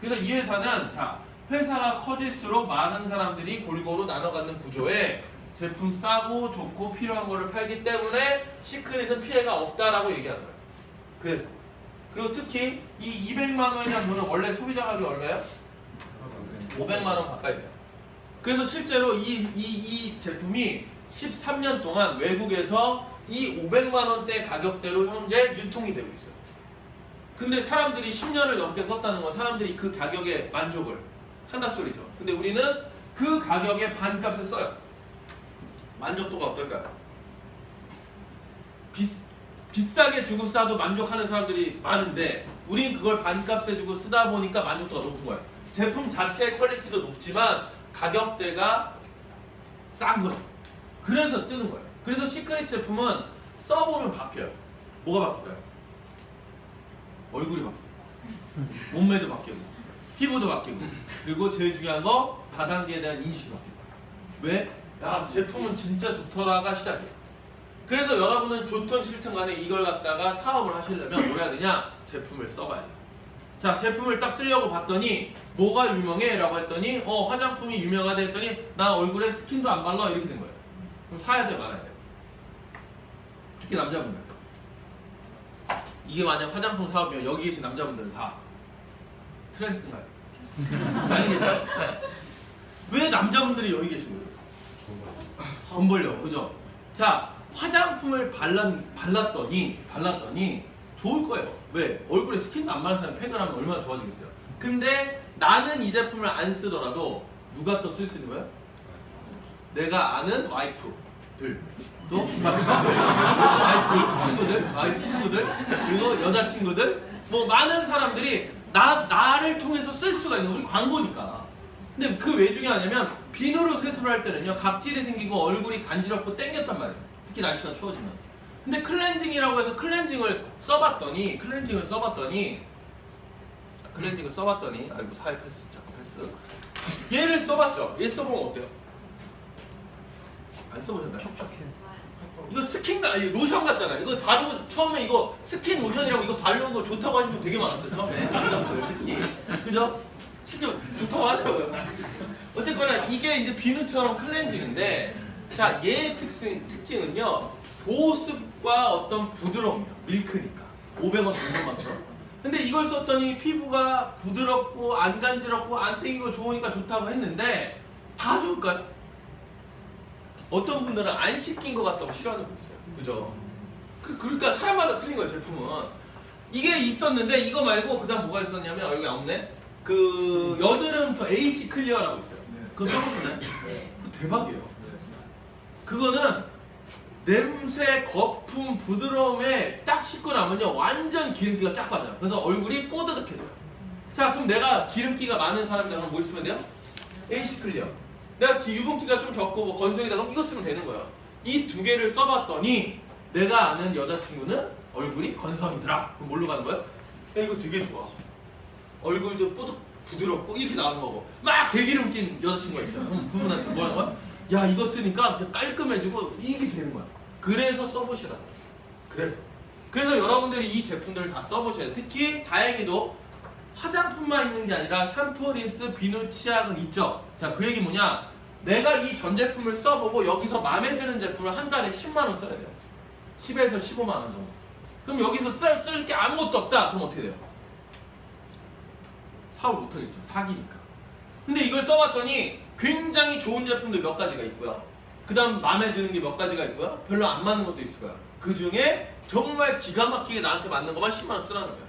그래서 이 회사는 자, 회사가 커질수록 많은 사람들이 골고루 나눠 갖는 구조에 제품 싸고 좋고 필요한 거를 팔기 때문에 시크릿은 피해가 없다라고 얘기하는 거예요. 그래서 그리고 특히 이 200만 원이라는 돈은 원래 소비자 가격이 얼마예요? 500만 원 가까이 돼요. 그래서 실제로 이 제품이 13년 동안 외국에서 이 500만 원대 가격대로 현재 유통이 되고 있어요. 근데 사람들이 10년을 넘게 썼다는 건 사람들이 그 가격에 만족을 한다 소리죠. 근데 우리는 그 가격의 반값을 써요. 만족도가 어떨까요? 비싸게 주고 싸도 만족하는 사람들이 많은데 우린 그걸 반값에 주고 쓰다 보니까 만족도가 높은 거예요. 제품 자체의 퀄리티도 높지만 가격대가 싼 거죠. 그래서 뜨는 거예요. 그래서 시크릿 제품은 써보면 바뀌어요. 뭐가 바뀔까요? 얼굴이 바뀌고 몸매도 바뀌고 피부도 바뀌고 그리고 제일 중요한 거 다단계에 대한 인식이 바뀌고. 왜? 야, 제품은 진짜 좋더라가 시작이에요. 그래서 여러분은 좋든 싫든 간에 이걸 갖다가 사업을 하시려면 뭐 해야 되냐? 제품을 써봐야 돼요. 자, 제품을 딱 쓰려고 봤더니 뭐가 유명해? 라고 했더니 화장품이 유명하다 했더니 나 얼굴에 스킨도 안 발라 이렇게 된 거예요. 그럼 사야 돼 말아야 돼? 특히 남자분들 이게 만약 화장품 사업이면 여기 계신 남자분들은 다 트랜스인가요? 아니겠죠? 왜 남자분들이 여기 계신 거예요? 돈 벌려고, 그죠? 자, 화장품을 발랐더니 좋을 거예요. 왜? 얼굴에 스킨도 안 바른 사람이 팩을 하면 얼마나 좋아지겠어요? 근데 나는 이 제품을 안 쓰더라도 누가 또 쓸 수 있는 거예요? 내가 아는 와이프들 또 와이프 친구들 그리고 여자친구들 뭐 많은 사람들이 나를 통해서 쓸 수가 있는 우리 광고니까. 근데 그 왜 중요하냐면 비누로 세수를 할 때는요 각질이 생기고 얼굴이 간지럽고 땡겼단 말이에요. 특히 날씨가 추워지면. 근데 클렌징이라고 해서 클렌징을 써봤더니 아이고 사회 패스 얘를 써봤죠. 얘 써보면 어때요? 안 써보셨나요?
촉촉해.
이거 스킨 아니 로션 같잖아요. 이거 바르고 처음에 이거 스킨 로션이라고 이거 바르는 거 좋다고 하시는 분 되게 많았어요. 처음에 남자분들 특히 그죠? 실제 좋다고 하더라고요. 어쨌거나 이게 이제 비누처럼 클렌징인데 자 얘의 특징은요 보습과 어떤 부드러움이요. 밀크니까 500원 주는 것처럼. 근데 이걸 썼더니 피부가 부드럽고 안 간지럽고 안 땡기고 좋으니까 좋다고 했는데 다 좋을까요? 어떤 분들은 안 씻긴 것 같다고 싫어하는 분 있어요. 그죠? 그러니까 사람마다 틀린 거예요, 제품은. 이게 있었는데 이거 말고 그 다음 뭐가 있었냐면 여기 없네? 그 여드름 더 AC 클리어라고 있어요. 그거 써보셨나요?
네.
그거 대박이에요. 그거는 냄새, 거품, 부드러움에 딱 씻고 나면요 완전 기름기가 쫙 빠져요. 그래서 얼굴이 뽀드득해져요. 자, 그럼 내가 기름기가 많은 사람들은 뭘 쓰면 돼요? AC 클리어. 내가 유분기가 좀 적고 뭐 건성이다 그럼 이거 쓰면 되는 거예요. 이 두 개를 써봤더니 내가 아는 여자친구는 얼굴이 건성이더라. 그럼 뭘로 가는 거예요? 야, 이거 되게 좋아. 얼굴도 뽀득 부드럽고 이렇게 나오는 거고 막 개기름 낀 여자친구가 있어요. 그럼 그분한테 뭐 하는 거야? 야, 이거 쓰니까 깔끔해지고 이게 되는 거야. 그래서 써보시라고. 그래서 여러분들이 이 제품들을 다 써보셔야 돼요. 특히 다행히도 화장품만 있는 게 아니라 샴푸, 린스, 비누, 치약은 있죠. 자, 그 얘기 뭐냐? 내가 이 전 제품을 써보고 여기서 마음에 드는 제품을 한 달에 10만 원 써야 돼요. 10에서 15만 원 정도. 그럼 여기서 쓸 게 아무것도 없다. 그럼 어떻게 돼요? 사올 못하겠죠. 사기니까. 근데 이걸 써봤더니 굉장히 좋은 제품도 몇 가지가 있고요. 그 다음 마음에 드는 게 몇 가지가 있고요. 별로 안 맞는 것도 있을 거예요. 그 중에 정말 기가 막히게 나한테 맞는 것만 10만 원 쓰라는 거예요.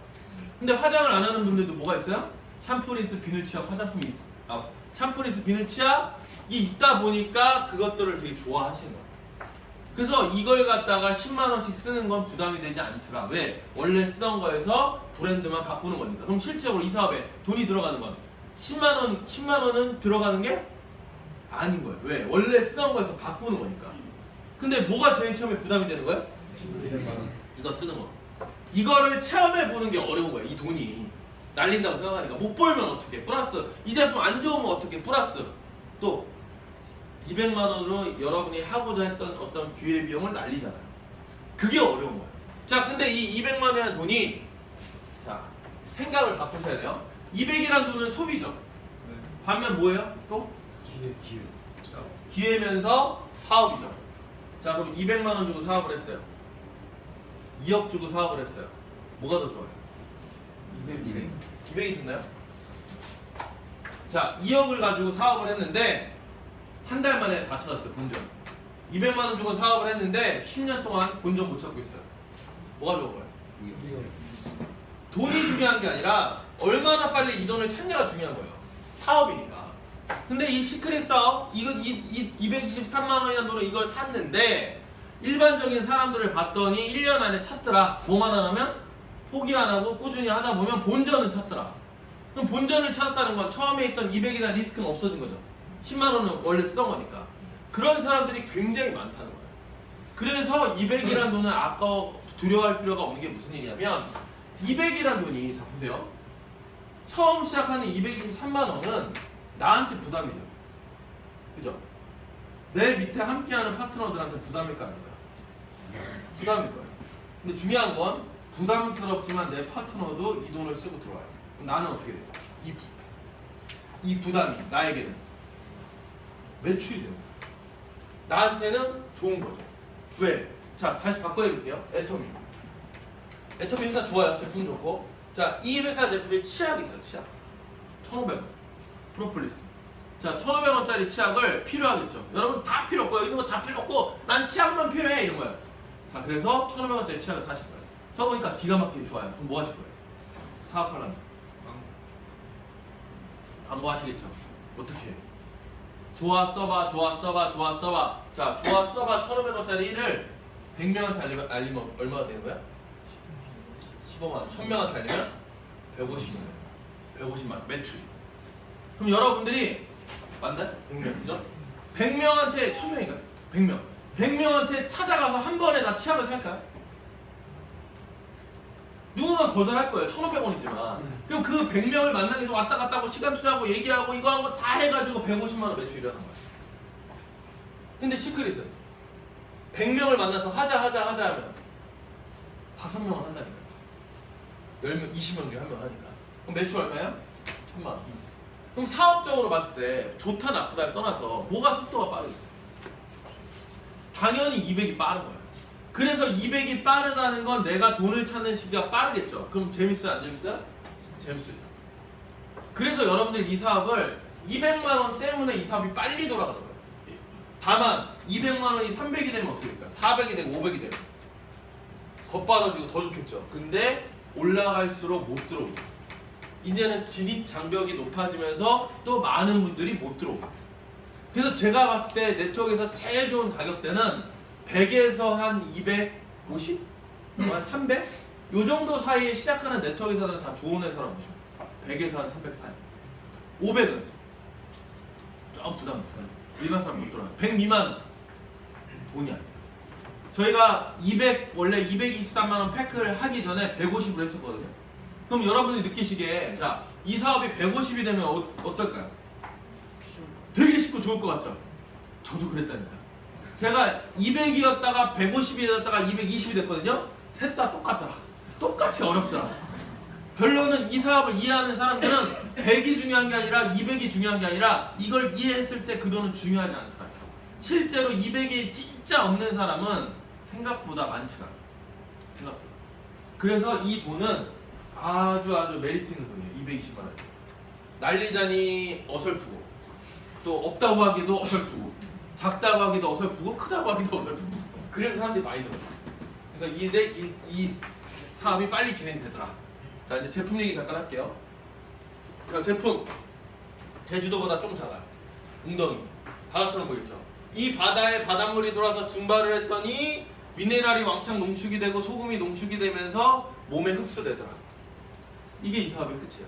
근데 화장을 안 하는 분들도 뭐가 있어요? 샴푸, 린스, 비누, 치약, 화장품이 샴푸, 린스, 비누, 치약이 있다 보니까 그것들을 되게 좋아하시는 거예요. 그래서 이걸 갖다가 10만 원씩 쓰는 건 부담이 되지 않더라. 왜? 원래 쓰던 거에서 브랜드만 바꾸는 거니까. 그럼 실제로 이 사업에 돈이 들어가는 건 10만 원은 들어가는 게 아닌 거예요. 왜? 원래 쓰던 거에서 바꾸는 거니까. 근데 뭐가 제일 처음에 부담이 되는 거예요? 이거 쓰는 거. 이거를 체험해 보는 게 어려운 거예요. 이 돈이 날린다고 생각하니까 못 벌면 어떻게? 플러스 이 제품 안 좋으면 어떻게? 플러스 또 200만 원으로 여러분이 하고자 했던 어떤 기회 비용을 날리잖아요. 그게 어려운 거예요. 자, 근데 이 200만 원이라는 돈이 자 생각을 바꾸셔야 돼요. 200이라는 돈은 소비죠. 반면 뭐예요? 또 기회면서 사업이죠. 자, 그럼 200만 원 주고 사업을 했어요. 2억 주고 사업을 했어요. 뭐가 더 좋아요? 200이 좋나요? 자, 2억을 가지고 사업을 했는데 한 달 만에 다 찾았어요. 본전. 200만 원 주고 사업을 했는데 10년 동안 본전 못 찾고 있어요. 뭐가 좋은 거예요? 돈이 중요한 게 아니라 얼마나 빨리 이 돈을 찾냐가 중요한 거예요. 사업이니까. 근데 이 시크릿 사업, 이거 223만 원이라는 돈으로 이걸 샀는데 일반적인 사람들을 봤더니 1년 안에 찾더라. 뭐만 안 하면? 포기 안 하고 꾸준히 하다 보면 본전은 찾더라. 그럼 본전을 찾았다는 건 처음에 있던 200이나 리스크는 없어진 거죠. 10만 원은 원래 쓰던 거니까. 그런 사람들이 굉장히 많다는 거예요. 그래서 200이라는 돈은 아까워 두려워할 필요가 없는 게 무슨 얘기냐면 200이라는 돈이 자 보세요. 처음 시작하는 223만 원은 나한테 부담이죠. 그죠? 내 밑에 함께하는 파트너들한테 부담일까 아닐까? 부담일 거예요. 근데 중요한 건 부담스럽지만 내 파트너도 이 돈을 쓰고 들어와요. 그럼 나는 어떻게 돼요? 이 부담이 나에게는 매출이 돼요. 나한테는 좋은 거죠. 왜? 자, 다시 바꿔볼게요. 애터미. 애터미 회사 좋아요. 제품 좋고. 자, 이 회사 제품에 치약이 있어요. 치약. 1,500원. 프로폴리스. 자, 1,500원짜리 치약을 필요하겠죠. 여러분 다 필요 없고요. 이런 거 다 필요 없고 난 치약만 필요해 이런 거예요. 자, 그래서 1,500원짜리 치약을 사실 거예요. 써보니까 기가 막히게 좋아요. 그럼 뭐 하실 거예요? 사업하려면 광고하시겠죠. 어떻게? 좋아 써봐. 자, 좋아 써봐 1,500원짜리를 100명한테 알리면 얼마가 되는 거야? 15만 원. 1,000명한테 알리면 150만 원. 150만 원 매출. 그럼 여러분들이 맞나요? 100명 그죠? 100명한테 1,000명인가요? 100명. 100명한테 찾아가서 한 번에 다 치약을 살까요? 누군가 거절할 거예요. 1,500원이지만. 그럼 그 100명을 만나기 위해서 왔다 갔다 하고 시간 투자하고 얘기하고 이거 하고 다 해가지고 150만 원 매출이라는 거예요. 근데 시크릿은 100명을 만나서 하자 하면 5명은 한다니까요. 10명, 20명 중에 한 명 하니까. 그럼 매출 얼마예요? 1,000만 원. 그럼 사업적으로 봤을 때 좋다 나쁘다를 떠나서 뭐가 속도가 빠르겠어요? 당연히 200이 빠른 거예요. 그래서 200이 빠르다는 건 내가 돈을 찾는 시기가 빠르겠죠. 그럼 재밌어요? 안 재밌어요? 재밌어요. 그래서 여러분들 이 사업을 200만 원 때문에 이 사업이 빨리 돌아가는 거예요. 다만 200만 원이 300이 되면 어떻게 될까요? 400이 되고 500이 되면 겉바라지고 더 좋겠죠. 근데 올라갈수록 못 들어오고 이제는 진입 장벽이 높아지면서 또 많은 분들이 못 들어오고 그래서 제가 봤을 때 네트워크에서 제일 좋은 가격대는 100에서 한 250? 한 300? 요 정도 사이에 시작하는 네트워크 회사들은 다 좋은 회사라고 보시면 100에서 한 300 사이. 500은 좀 부담. 일반 사람 못 들어요. 100 미만 돈이 아니에요. 저희가 200 원래 223만 원 패크를 하기 전에 150으로 했었거든요. 그럼 여러분이 느끼시기에 자, 이 사업이 150이 되면 어떨까요? 되게 쉽고 좋을 것 같죠? 저도 그랬다니까. 제가 200이었다가 150이었다가 220이 됐거든요. 셋 다 똑같더라. 똑같이 어렵더라. 결론은 이 사업을 이해하는 사람들은 100이 중요한 게 아니라 200이 중요한 게 아니라 이걸 이해했을 때 그 돈은 중요하지 않더라. 실제로 200이 진짜 없는 사람은 생각보다 많지가 않아요. 생각보다. 그래서 이 돈은 아주 메리트 있는 돈이에요. 220만 원. 날리자니 어설프고 또 없다고 하기도 어설프고 작다고 하기도 어설프고 크다고 하기도 어설프고 그래서 사람들이 많이 들어요. 그래서 이 사업이 빨리 진행되더라. 자, 이제 제품 얘기 잠깐 할게요. 자, 제품 제주도보다 좀 작아요. 웅덩이 바다처럼 보이죠. 이 바다에 바닷물이 돌아서 증발을 했더니 미네랄이 왕창 농축이 되고 소금이 농축이 되면서 몸에 흡수되더라. 이게 이 사업의 끝이에요.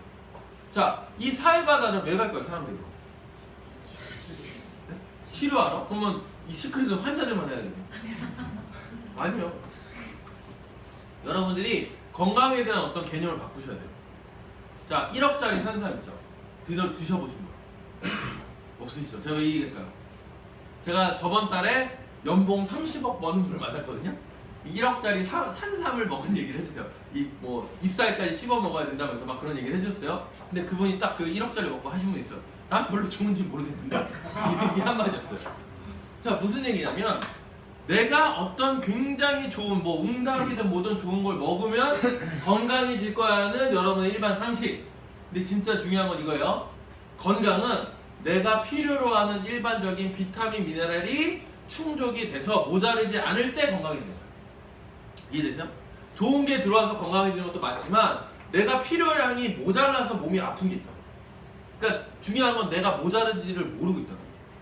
자, 이 사해바다를 왜 갈까요, 사람들이? 네? 치료하러? 그러면 이 시크릿은 환자들만 해야 되겠네. 아니요. 여러분들이 건강에 대한 어떤 개념을 바꾸셔야 돼요. 자, 1억짜리 산 사람 있죠? 드셔보신 분? 없으시죠? 제가 왜 얘기할까요? 제가 저번 달에 연봉 30억 버는 분을 만났거든요? 1억짜리 산삼을 먹은 얘기를 해주세요. 잎살까지 씹어 먹어야 된다면서 막 그런 얘기를 해줬어요. 근데 그분이 딱 그 1억짜리 먹고 하신 분 있어요. 난 별로 좋은지 모르겠는데 이게 한마디였어요. 자, 무슨 얘기냐면 내가 어떤 굉장히 좋은 웅닭이든 뭐든 좋은 걸 먹으면 건강해질 거야는 여러분의 일반 상식. 근데 진짜 중요한 건 이거예요. 건강은 내가 필요로 하는 일반적인 비타민, 미네랄이 충족이 돼서 모자르지 않을 때 건강해지는 거예요. 이해되세요? 좋은 게 들어와서 건강해지는 것도 맞지만 내가 필요량이 모자라서 몸이 아픈 게 있다. 그러니까 중요한 건 내가 모자른지를 모르고 있다.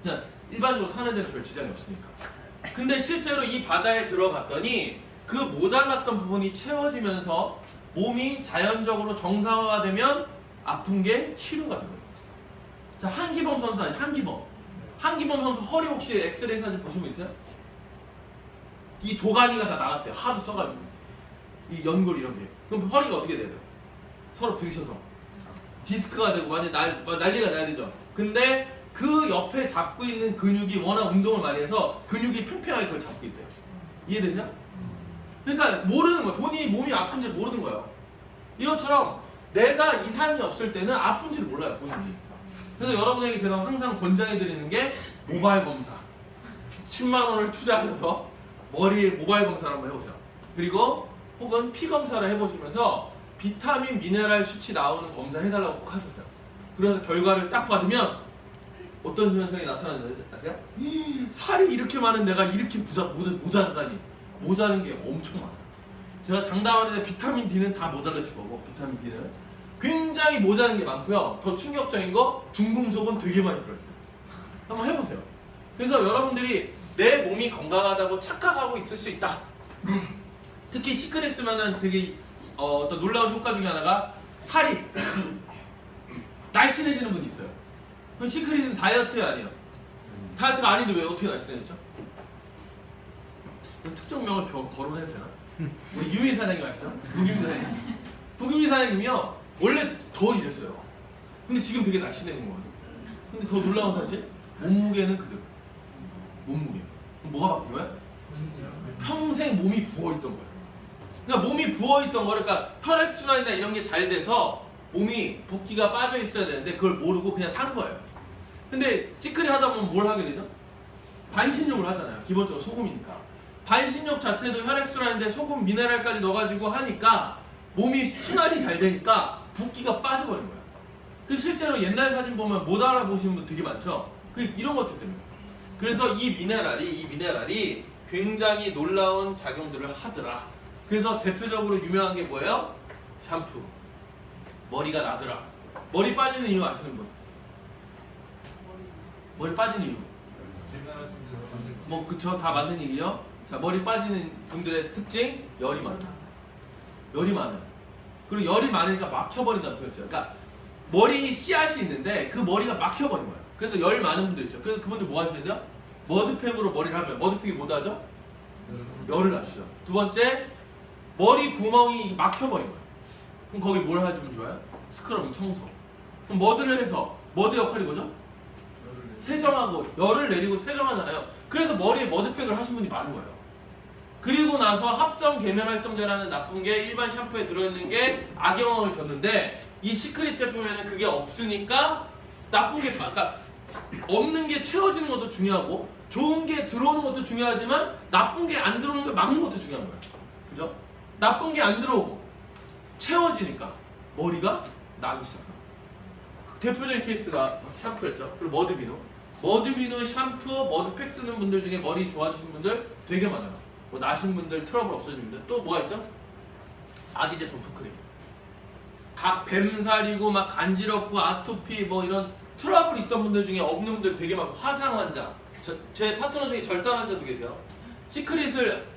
그냥 일반적으로 사는 데는 별 지장이 없으니까. 근데 실제로 이 바다에 들어갔더니 그 모자랐던 부분이 채워지면서 몸이 자연적으로 정상화가 되면 아픈 게 치료가 되는 거예요. 자, 한기범 선수 아니 한기범 선수 허리 혹시 엑스레이 사진 보신 분 있어요? 이 도가니가 다 나갔대요. 하도 써가지고 이 연골 이런 게. 그럼 허리가 어떻게 돼요? 서로 부딪혀서 디스크가 되고 완전 난리가 나야 되죠. 근데 그 옆에 잡고 있는 근육이 워낙 운동을 많이 해서 근육이 팽팽하게 그걸 잡고 있대요. 이해되세요? 그러니까 모르는 거예요. 본인이 몸이 아픈지 모르는 거예요. 이것처럼 내가 이상이 없을 때는 아픈지를 몰라요, 본인이. 그래서 여러분에게 제가 항상 권장해드리는 게 모바일 검사. 10만 원을 투자해서 머리에 모바일 검사를 한번 해보세요. 그리고 혹은 피 검사를 해보시면서 비타민, 미네랄 수치 나오는 검사 해달라고 꼭 하셨어요. 그래서 결과를 딱 받으면 어떤 현상이 나타나는지 아세요? 살이 이렇게 많은 내가 이렇게 모자르다니. 모자른 게 엄청 많아요. 제가 장담하는데 비타민 D는 다 모자르실 거고, 비타민 D는 굉장히 모자른 게 많고요. 더 충격적인 거 중금속은 되게 많이 들어있어요. 한번 해보세요. 그래서 여러분들이 내 몸이 건강하다고 착각하고 있을 수 있다. 특히 시크릿 쓰면은 되게 어떤 놀라운 효과 중에 하나가 살이 날씬해지는 분이 있어요. 그럼 시크릿은 다이어트 아니에요. 다이어트가 아닌데 왜 어떻게 날씬해졌죠? 특정명을 거론해도 되나? 우리 유미 사장님 아시죠? 부기미 사장님. 부기미 사장님이요 원래 더 이랬어요. 근데 지금 되게 날씬해진 거예요. 근데 더 놀라운 사실 몸무게는 그대로. 몸무게. 그럼 뭐가 바뀐 거야? 평생 몸이 부어있던 거예요. 그러니까 몸이 부어있던 거를, 그러니까 혈액순환이나 이런 게 잘 돼서 몸이 붓기가 빠져 있어야 되는데 그걸 모르고 그냥 산 거예요. 근데 시크릿 하다 보면 뭘 하게 되죠? 반신욕을 하잖아요. 기본적으로 소금이니까. 반신욕 자체도 혈액순환인데 소금, 미네랄까지 넣어가지고 하니까 몸이 순환이 잘 되니까 붓기가 빠져버린 거예요. 그 실제로 옛날 사진 보면 못 알아보시는 분 되게 많죠? 이런 것들 때문에. 그래서 이 미네랄이 굉장히 놀라운 작용들을 하더라. 그래서 대표적으로 유명한 게 뭐예요? 샴푸. 머리가 나더라. 머리 빠지는 이유 아시는 분? 머리 빠지는 이유. 뭐 그쵸, 다 맞는 얘기요. 자, 머리 빠지는 분들의 특징, 열이 많다. 열이 많아요. 그리고 열이 많으니까 막혀버린다는 표현이었어요. 그러니까 머리 씨앗이 있는데 그 머리가 막혀버린 거예요. 그래서 열 많은 분들 있죠. 그래서 그분들 뭐 하셔야 돼요? 머드팩으로 머리를 하면 머드팩이 뭐 하죠? 열을 낮추죠. 두 번째, 머리 구멍이 막혀버린 거예요. 그럼 거기 뭘 해주면 좋아요? 스크러빙, 청소. 그럼 머드를 해서 머드 역할이 뭐죠? 세정하고 열을 내리고 세정하잖아요. 그래서 머리에 머드팩을 하신 분이 많은 거예요. 그리고 나서 합성 계면활성제라는 나쁜 게 일반 샴푸에 들어있는 게 악영향을 줬는데 이 시크릿 제품에는 그게 없으니까 나쁜 게 그러니까 없는 게 채워지는 것도 중요하고 좋은 게 들어오는 것도 중요하지만 나쁜 게 안 들어오는 걸 막는 것도 중요한 거예요. 그죠? 나쁜 게 안 들어오고 채워지니까 머리가 나기 시작합니다. 대표적인 케이스가 샴푸였죠. 그리고 머드비누. 머드비누, 샴푸, 머드팩 쓰는 분들 중에 머리 좋아지신 분들 되게 많아요. 뭐 나신 분들, 트러블 없어진 분들. 또 뭐가 있죠? 아기 제품 푸크림. 각 뱀살이고 막 간지럽고 아토피 뭐 이런 트러블 있던 분들 중에 없는 분들 되게 많고 화상 환자. 제 파트너 중에 절단 환자도 계세요. 시크릿을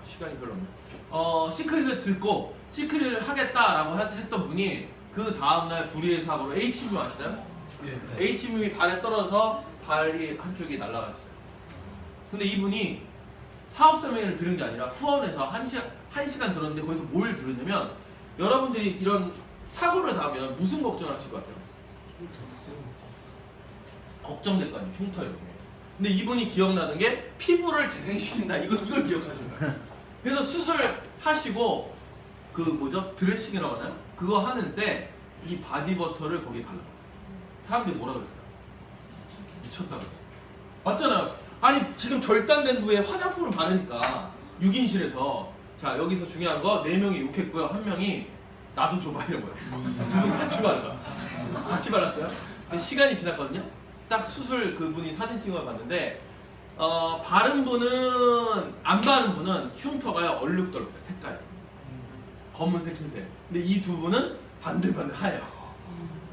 시간이 별로 없네. 시크릿을 듣고 시크릿을 하겠다라고 했던 분이 그 다음날 불의의 사고로 HMV 아시나요?
예.
HMV 발에 떨어져서 발이 한쪽이 날아갔어요. 근데 이분이 사업 설명회를 들은 게 아니라 후원에서 한 시간 들었는데 거기서 뭘 들었냐면 여러분들이 이런 사고를 당하면 무슨 걱정을 하실 것 같아요? 걱정될 거 아니에요. 흉터 이런 게. 근데 이분이 기억나는 게 피부를 재생시킨다. 이걸 기억하시는 거예요. 그래서 수술하시고 그 뭐죠? 드레싱이라고 하나요? 그거 하는데 이 바디버터를 거기에 발라요. 사람들이 뭐라 그랬어요? 미쳤다 그랬어요. 맞잖아요. 아니 지금 절단된 부위에 화장품을 바르니까 6인실에서 자 여기서 중요한 거 4명이 욕했고요. 1명이 나도 줘봐 이런 거예요. 두 분 같이 발라. 같이 발랐어요. 근데 시간이 지났거든요. 딱 수술 그분이 사진 찍어 봤는데 바른 분은 안 바른 분은 흉터가 얼룩덜룩해요. 색깔이 검은색, 흰색. 근데 이 두 분은 반들반들 하얘요.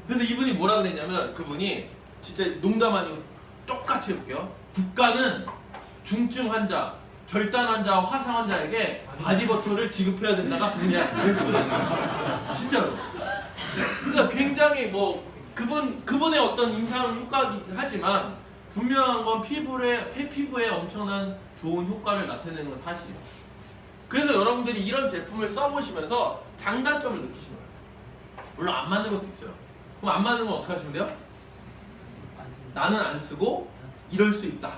그래서 이분이 뭐라 그랬냐면 그분이 진짜 농담 아니고 똑같이 해볼게요. 국가는 중증 환자, 절단 환자, 화상 환자에게 바디버터를 지급해야 된다가 그냥 외치거든요. 진짜로. 그러니까 굉장히 뭐 그분의 어떤 임상 효과이긴 하지만 분명한 건 피부에 엄청난 좋은 효과를 나타내는 건 사실이에요. 그래서 여러분들이 이런 제품을 써보시면서 장단점을 느끼시는 거예요. 물론 안 맞는 것도 있어요. 그럼 안 맞는 건 어떻게 하시면 돼요? 나는 안 쓰고 이럴 수 있다.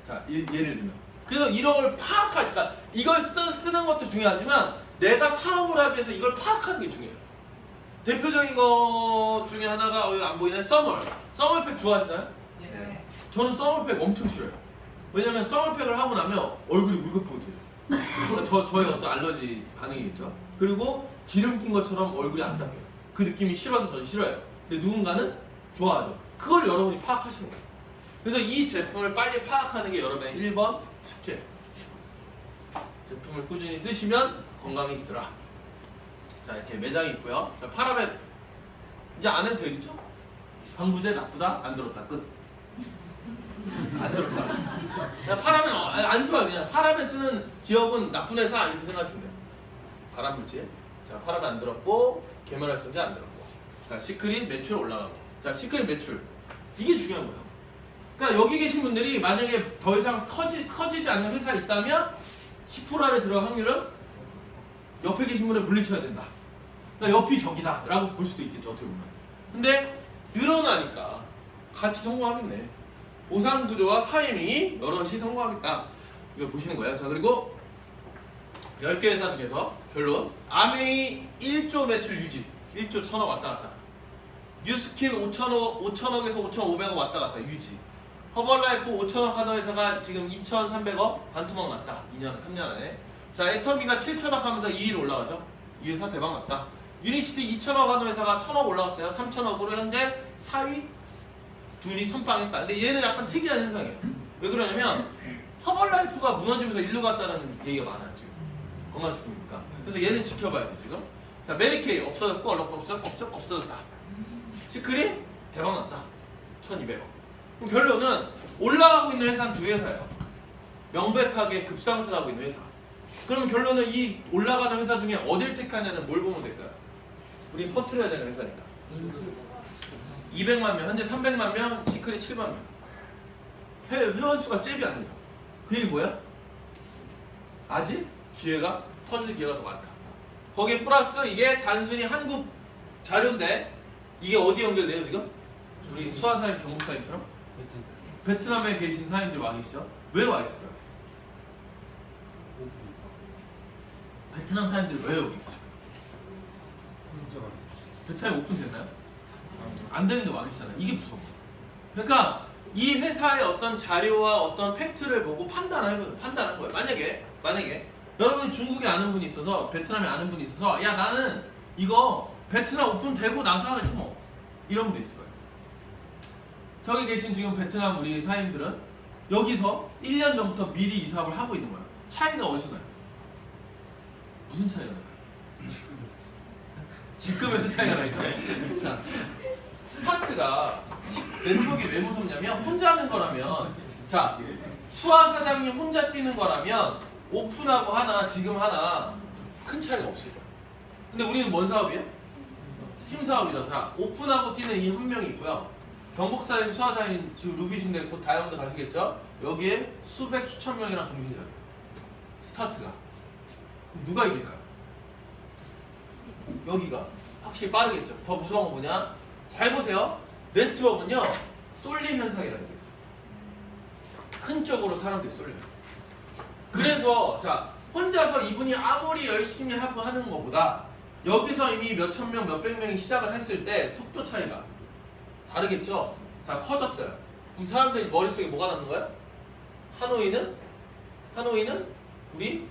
자, 예를 들면. 그래서 이런 걸 파악하니까 이걸 쓰는 것도 중요하지만 내가 사업을 하기 위해서 이걸 파악하는 게 중요해요. 대표적인 것 중에 하나가 여기 안 보이는 써멀팩 좋아하시나요?
네.
저는 써멀팩 엄청 싫어요. 왜냐면 써멀팩을 하고 나면 얼굴이 울긋불긋해요. 저의 어떤 알러지 반응이겠죠. 그리고 기름 낀 것처럼 얼굴이 안 닦여요. 그 느낌이 싫어서 저는 싫어요. 근데 누군가는 좋아하죠. 그걸 여러분이 파악하시는 거예요. 그래서 이 제품을 빨리 파악하는 게 여러분의 1번 숙제예요. 제품을 꾸준히 쓰시면 건강해지더라. 자, 이렇게 매장이 있고요. 자, 파라벤 이제 안 해도 되겠죠? 방부제 나쁘다? 안 들었다. 끝. 안 들었다. 그냥 파라벤 안 좋아요. 그냥 파라벤 쓰는 기업은 나쁜 회사 이렇게 생각하시면 돼요. 발암물질. 자, 파라벤 안 들었고 계면활성제 안 들었고. 자, 시크릿 매출 올라가고. 자, 시크릿 매출. 이게 중요한 거예요. 그러니까 여기 계신 분들이 만약에 더 이상 커지지 않는 회사에 있다면 10% 안에 들어갈 확률은 옆에 계신 분을 물리쳐야 된다. 그러니까 옆이 적이다 라고 볼 수도 있겠죠. 어떻게 보면. 근데 늘어나니까 같이 성공하겠네. 보상 구조와 타이밍이 여럿이 성공하겠다. 이걸 보시는 거예요. 자, 그리고 10개 회사 중에서 결론. 아메이 1조 매출 유지. 1조 1000억 왔다 갔다. 뉴스킨 5천억에서 5,500억 왔다 갔다 유지. 허벌라이프 5천억 하던 회사가 지금 2,300억 반토막 났다. 2년, 3년 안에. 자, 애터미가 7천억 하면서 2위로 올라가죠. 이 회사 대박 났다. 유니시티 2천억 하던 회사가 1,000억 올라갔어요. 3천억으로 현재 4위. 둘이 선빵했다. 근데 얘는 약간 특이한 현상이에요. 왜 그러냐면 허벌라이프가 무너지면서 일로 갔다는 얘기가 많아요. 지금 건강식품이니까. 그래서 얘는 지켜봐야 돼 지금. 자, 메리케이 없어졌고 없어졌다. 시크릿 대박 났다. 1,200억. 그럼 결론은 올라가고 있는 회사는 두 회사예요. 명백하게 급상승하고 있는 회사. 그럼 결론은 이 올라가는 회사 중에 어딜 택하냐는 뭘 보면 될까요? 우리 퍼뜨려야 되는 회사니까. 200만 명, 현재 300만 명, 시크릿 7만 명. 회원 수가 잽이 아니에요. 그 얘기 뭐야? 아직 기회가 터질 기회가 더 많다. 거기에 플러스 이게 단순히 한국 자료인데 이게 어디 연결돼요 지금? 우리 수화사님, 경북사님처럼 베트남에 계신 사람들 와 계시죠? 왜 와 있을까요? 베트남 사람들이 왜 여기 계실까요? 베트남이 오픈됐나요? 안 되는데 와 계시잖아요. 이게 무서워. 그러니까 이 회사의 어떤 자료와 어떤 팩트를 보고 판단한 거예요. 만약에 여러분이 중국에 아는 분이 있어서 베트남에 아는 분이 있어서 야 나는 이거 베트남 오픈되고 나서 하겠지 뭐 이런 분도 있을 거예요. 저기 계신 지금 베트남 우리 사장님들은 여기서 1년 전부터 미리 이 사업을 하고 있는 거예요. 차이가 어디서 나요? 무슨 차이가 나요? 직급에서 차이가 나니까. 자, 스타트가 네트워크가 왜 무섭냐면 혼자 하는 거라면 자 수아 사장님 혼자 뛰는 거라면 오픈하고 하나 지금 하나 큰 차이가 없을 거예요. 근데 우리는 뭔 사업이에요? 팀 사업이죠. 자 오픈하고 뛰는 이 한 명이 있고요. 경북사님 수아사님 지금 루비신데 곧 다이아몬드 가시겠죠? 여기에 수백 수천 명이랑 동시에 스타트가 누가 이길까요? 여기가 확실히 빠르겠죠. 더 무서운 거 뭐냐? 잘 보세요. 네트워크는요 쏠림 현상이라는 게 있어요. 큰 쪽으로 사람들이 쏠려요. 그래서 자 혼자서 이분이 아무리 열심히 하고 하는 것보다 여기서 이미 몇천 명, 몇백 명이 시작을 했을 때 속도 차이가 다르겠죠? 자 커졌어요. 그럼 사람들이 머릿속에 뭐가 남는 거예요? 하노이는 우리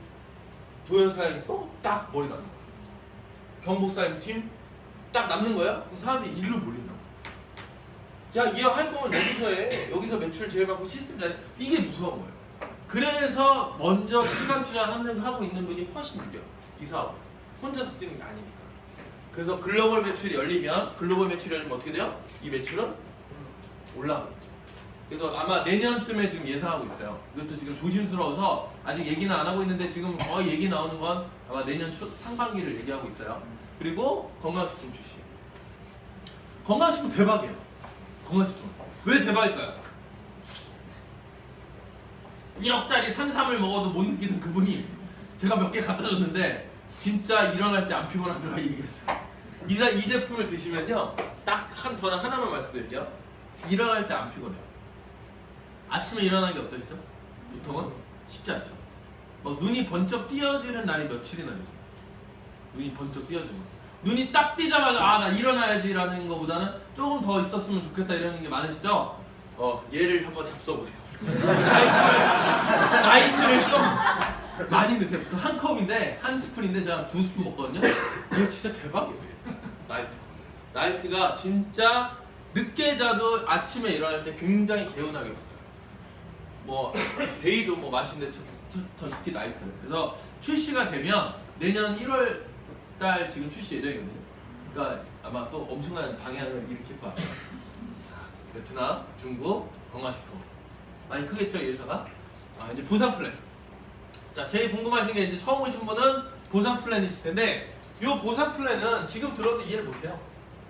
도연사님 딱 머리 남는 거예요. 경북사님 팀 딱 남는 거예요? 그럼 사람들이 일로 몰린다고. 야, 이거 할 거면 여기서 해. 여기서 매출 제일 많고 시스템 잘. 이게 무서운 거예요. 그래서 먼저 시간 투자하고 있는 분이 훨씬 느려. 이 사업. 혼자서 뛰는 게 아니니까. 그래서 글로벌 매출이 열리면 어떻게 돼요? 이 매출은 올라가겠죠. 그래서 아마 내년쯤에 지금 예상하고 있어요. 이것도 지금 조심스러워서 아직 얘기는 안 하고 있는데 지금 거의 얘기 나오는 건 아마 내년 상반기를 얘기하고 있어요. 그리고 건강식품 출시. 건강식품 대박이에요. 건강식품. 왜 대박일까요? 1억짜리 산삼을 먹어도 못 느끼는 그분이 제가 몇 개 갖다 줬는데 진짜 일어날 때 안 피곤하더라 이 얘기했어요. 이 제품을 드시면요 딱 저는 하나만 말씀드릴게요. 일어날 때 안 피곤해요. 아침에 일어나는 게 어떠시죠? 보통은 쉽지 않죠. 막 눈이 번쩍 띄어지는 날이 며칠이나 되죠. 눈이 번쩍 띄어지면 눈이 딱 뜨자마자 아 나 일어나야지라는 것보다는 조금 더 있었으면 좋겠다 이러는 게 많으시죠? 얘를 한번 잡숴보세요. 나이트를 좀 많이 드세요. 보통 한 컵인데 한 스푼인데 제가 2스푼 먹거든요. 이거 진짜 대박이에요. 나이트가 진짜 늦게 자도 아침에 일어날 때 굉장히 개운하게 먹어요. 뭐 데이도 뭐 맛있는데 특히 나이트를. 그래서 출시가 되면 내년 1월 달 지금 출시 예정이거든요. 그러니까 아마 또 엄청난 방향을 일으킬 것 같아요. 베트남, 중국, 건강식품 많이 크겠죠 이 회사가? 이제 보상 플랜. 자 제일 궁금하신 게 이제 처음 오신 분은 보상 플랜이실 텐데 이 보상 플랜은 지금 들어도 이해를 못해요.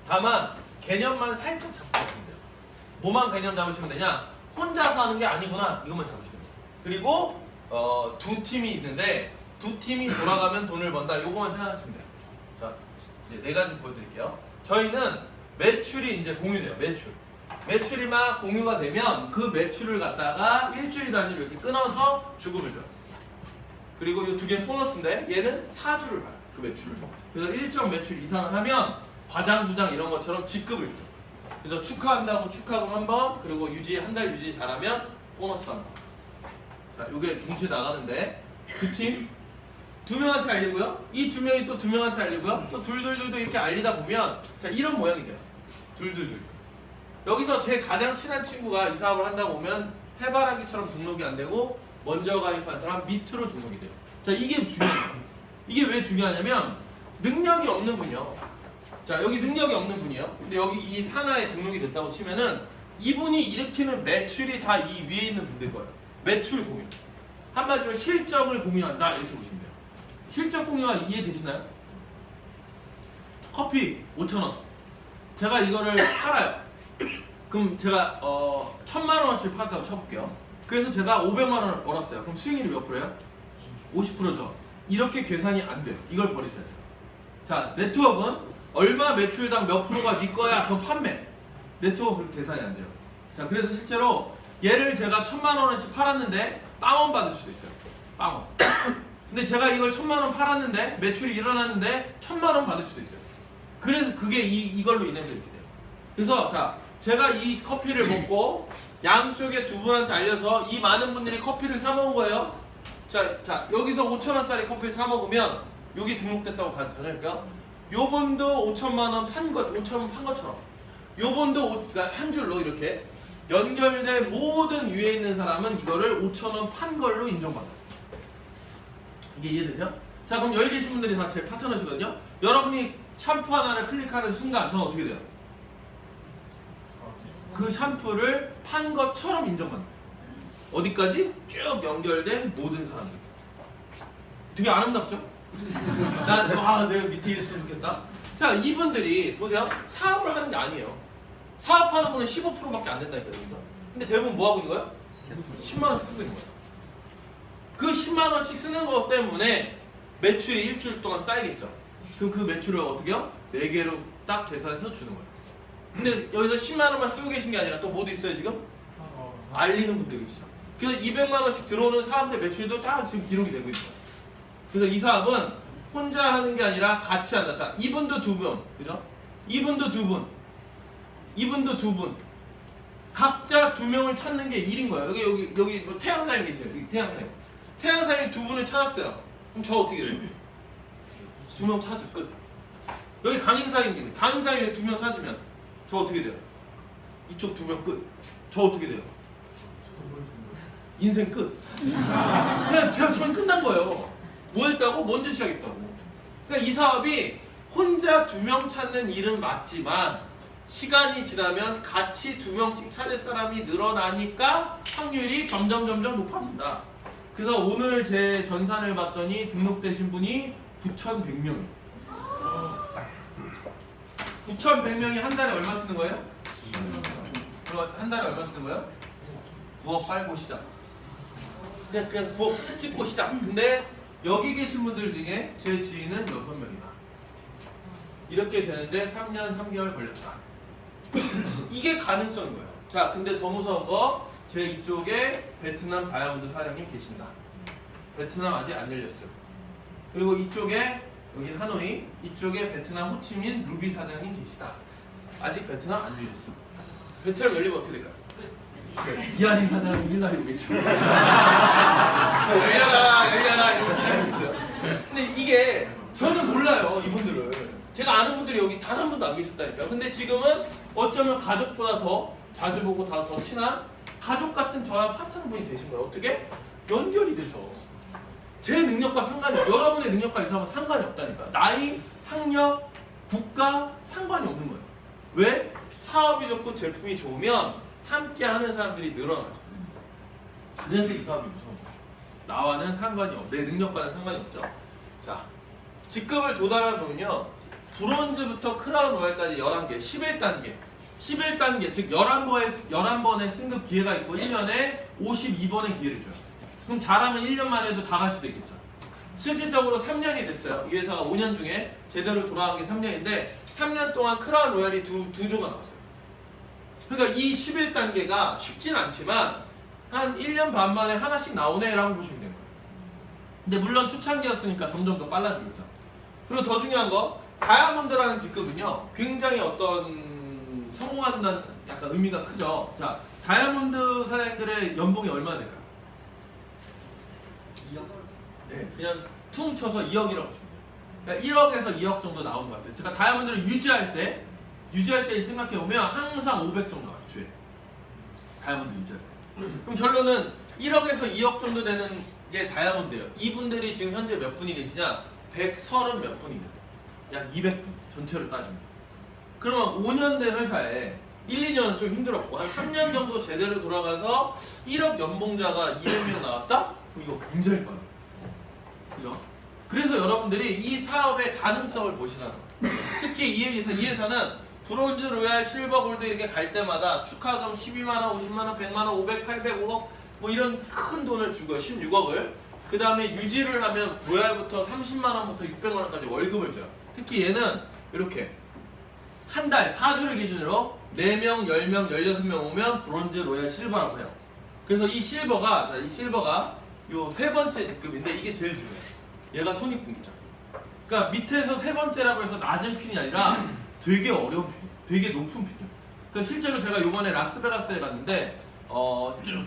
다만 개념만 살짝 잡고 가시면 돼요. 뭐만 개념 잡으시면 되냐? 혼자서 하는 게 아니구나 이것만 잡으시면 돼요. 그리고 두 팀이 있는데 두 팀이 돌아가면 돈을 번다 이것만 생각하시면 돼요. 자 이제 네 가지 보여드릴게요. 저희는 매출이 이제 공유돼요. 매출이 막 공유가 되면 그 매출을 갖다가 일주일 단위로 이렇게 끊어서 주급을 줘요. 그리고 이 두 개는 보너스인데 얘는 4주를 봐요. 그 매출을. 그래서 일정 매출 이상을 하면 과장, 부장 이런 것처럼 직급을 줘요. 그래서 축하한다고 축하금 한 번, 그리고 한 달 유지 잘하면 보너스 한 번. 자, 요게 동시에 나가는데 그 팀 두 명한테 알리고요. 이 두 명이 또 두 명한테 알리고요. 또 둘둘둘도 이렇게 알리다 보면 자, 이런 모양이 돼요. 둘둘둘. 여기서 제 가장 친한 친구가 이 사업을 한다 보면 해바라기처럼 등록이 안 되고 먼저 가입한 사람 밑으로 등록이 돼요. 자, 이게 중요해요. 이게 왜 중요하냐면 능력이 없는 분이요. 자, 여기 능력이 없는 분이에요. 근데 여기 이 산하에 등록이 됐다고 치면은 이분이 일으키는 매출이 다 이 위에 있는 분들 거예요. 매출 공유. 한마디로 실적을 공유한다 이렇게 보시면 돼요. 실적 공유가 이해되시나요? 커피 5,000원. 제가 이거를 팔아요. 그럼 제가 1,000만 원어치 팔았다고 쳐볼게요. 그래서 제가 500만 원을 벌었어요. 그럼 수익률이 몇 프로예요? 50%죠. 이렇게 계산이 안 돼요. 이걸 버리셔야 돼요. 자, 네트워크는 얼마 매출당 몇 프로가 네 거야? 그럼 판매. 네트워크 그렇게 계산이 안 돼요. 자, 그래서 실제로 얘를 제가 1,000만 원어치 팔았는데 빵원 받을 수도 있어요. 빵원. 근데 제가 이걸 1,000만 원 팔았는데 매출이 일어났는데 1,000만 원 받을 수도 있어요. 그래서 그게 이걸로 인해서 이렇게 돼요. 그래서 자, 제가 이 커피를 먹고 양쪽에 두 분한테 알려서 이 많은 분들이 커피를 사 먹은 거예요. 자, 여기서 5,000원짜리 커피를 사 먹으면 여기 등록됐다고 봐도 되니까 요분도 5,000만 원 판 것처럼 요분도 그러니까 한 줄로 이렇게 연결된 모든 위에 있는 사람은 이거를 5,000원 판 걸로 인정받아요. 이게 이해되죠? 자, 그럼 여기 계신 분들이 다 제 파트너시거든요. 여러분이 샴푸 하나를 클릭하는 순간 저는 어떻게 돼요? 그 샴푸를 판 것처럼 인정받는 거예요. 어디까지? 쭉 연결된 모든 사람들. 되게 아름답죠? 내가 밑에 이랬으면 좋겠다. 자, 이분들이 보세요. 사업을 하는 게 아니에요. 사업하는 분은 15%밖에 안 된다니까요, 여기서. 근데 대부분 뭐 하고 있는 거예요? 10만 원씩 쓰고 있는 거예요. 그 10만 원씩 쓰는 것 때문에 매출이 일주일 동안 쌓이겠죠. 그럼 그 매출을 어떻게 해요? 4개로 딱 계산해서 주는 거예요. 근데 여기서 10만 원만 쓰고 계신 게 아니라 또 뭐도 있어요, 지금? 알리는 분들이 계시죠. 그래서 200만 원씩 들어오는 사람들 매출도 딱 지금 기록이 되고 있어요. 그래서 이 사업은 혼자 하는 게 아니라 같이 한다. 자, 이분도 2분, 그죠? 이분도 2분, 이분도 2분. 각자 2명을 찾는 게 일인 거예요. 여기 뭐 태양사님 계세요. 여기 태양사님. 태양사님 2분을 찾았어요. 그럼 저 어떻게 돼요? 2명 찾을 끝. 여기 강인사님, 강인사님 2명 찾으면 저 어떻게 돼요? 이쪽 2명 끝. 저 어떻게 돼요? 인생 끝. 그냥 저는 끝난 거예요. 뭐 했다고? 먼저 시작했다고. 그러니까 이 사업이 혼자 2명 찾는 일은 맞지만 시간이 지나면 같이 2명씩 찾을 사람이 늘어나니까 확률이 점점 높아진다. 그래서 오늘 제 전산을 봤더니 등록되신 분이 9,100명이에요. 9,100명이 한 달에 얼마 쓰는 거예요? 그럼 한 달에 얼마 쓰는 거예요? 9억 팔고 시작. 그냥 9억 찍고 시작. 근데 여기 계신 분들 중에 제 지인은 6명이다. 이렇게 되는데 3년 3개월 걸렸다. 이게 가능성인 거예요. 자, 근데 더 무서운 거, 제 이쪽에 베트남 다이아몬드 사장님 계신다. 베트남 아직 안 열렸어요. 그리고 이쪽에 여기 하노이, 이쪽에 베트남 호치민 루비 사장님 계시다. 아직 베트남 안 열렸어. 베트남 열리면 어떻게 될까요? 이한인 사장님 일날이겠죠. 열려라 이렇게 기다리고 있어요. 근데 이게 저는 몰라요, 이분들을. 제가 아는 분들이 여기 단 한 분도 안 계셨다니까요. 근데 지금은 어쩌면 가족보다 더 자주 보고 더 친한 가족 같은 저와 파트너분이 되신 거예요. 어떻게? 연결이 되죠. 제 능력과 상관이 없어요. 여러분의 능력과 이 사람은 상관이 없다니까. 나이, 학력, 국가 상관이 없는 거예요. 왜? 사업이 좋고 제품이 좋으면 함께 하는 사람들이 늘어나죠. 그래서 이 사업이 무서운 거예요. 나와는 상관이 없고 내 능력과는 상관이 없죠. 자, 직급을 도달하면요, 브론즈부터 크라운 로얄까지 11개, 11단계 11단계, 즉 11번의 승급 기회가 있고 1년에 52번의 기회를 줘요. 그럼 잘하면 1년 만에도 다 갈 수도 있겠죠. 실질적으로 3년이 됐어요. 이 회사가 5년 중에 제대로 돌아간 게 3년인데 3년 동안 크라운 로얄이 두 조가 나왔어요. 그러니까 이 11단계가 쉽진 않지만 한 1년 반 만에 하나씩 나오네 라고 보시면 되는 거예요. 근데 물론 초창기였으니까 점점 더 빨라지겠죠. 그리고 더 중요한 거, 다이아몬드라는 직급은요 굉장히 어떤 성공한다는 약간 의미가 크죠. 자, 다이아몬드 사장님들의 연봉이 얼마나 될까요? 2억? 네, 그냥 퉁 쳐서 2억이라고 보시면 돼요. 그러니까 1억에서 2억 정도 나오는 것 같아요. 제가 다이아몬드를 유지할 때 생각해보면 항상 500 정도 나와요, 주에. 다이아몬드 유지할 때. 그럼 결론은 1억에서 2억 정도 되는 게 다이아몬드예요. 이분들이 지금 현재 몇 분이 계시냐? 130 몇 분이냐? 약 200분 전체를 따집니다. 그러면 5년 된 회사에 1, 2년은 좀 힘들었고 한 3년 정도 제대로 돌아가서 1억 연봉자가 200명 나왔다? 그럼 이거 굉장히 빠르죠. 그죠? 그래서 여러분들이 이 사업의 가능성을 보시라는 거예요. 특히 이 회사는 브론즈, 로얄, 실버, 골드 이렇게 갈 때마다 축하금 12만원, 50만원, 100만원, 500, 800, 5억 뭐 이런 큰 돈을 주고요. 16억을. 그 다음에 유지를 하면 로얄부터 30만원부터 600만원까지 월급을 줘요. 특히 얘는 이렇게 한 달 4주를 기준으로 4명, 10명, 16명 오면 브론즈, 로얄, 실버라고 해요. 그래서 이 실버가 요 세 번째 직급인데 이게 제일 중요해요. 얘가 손익분기점. 그러니까 밑에서 세 번째라고 해서 낮은 핀이 아니라 되게 어려운 핀, 되게 높은 핀이에요. 그러니까 실제로 제가 이번에 라스베가스에 갔는데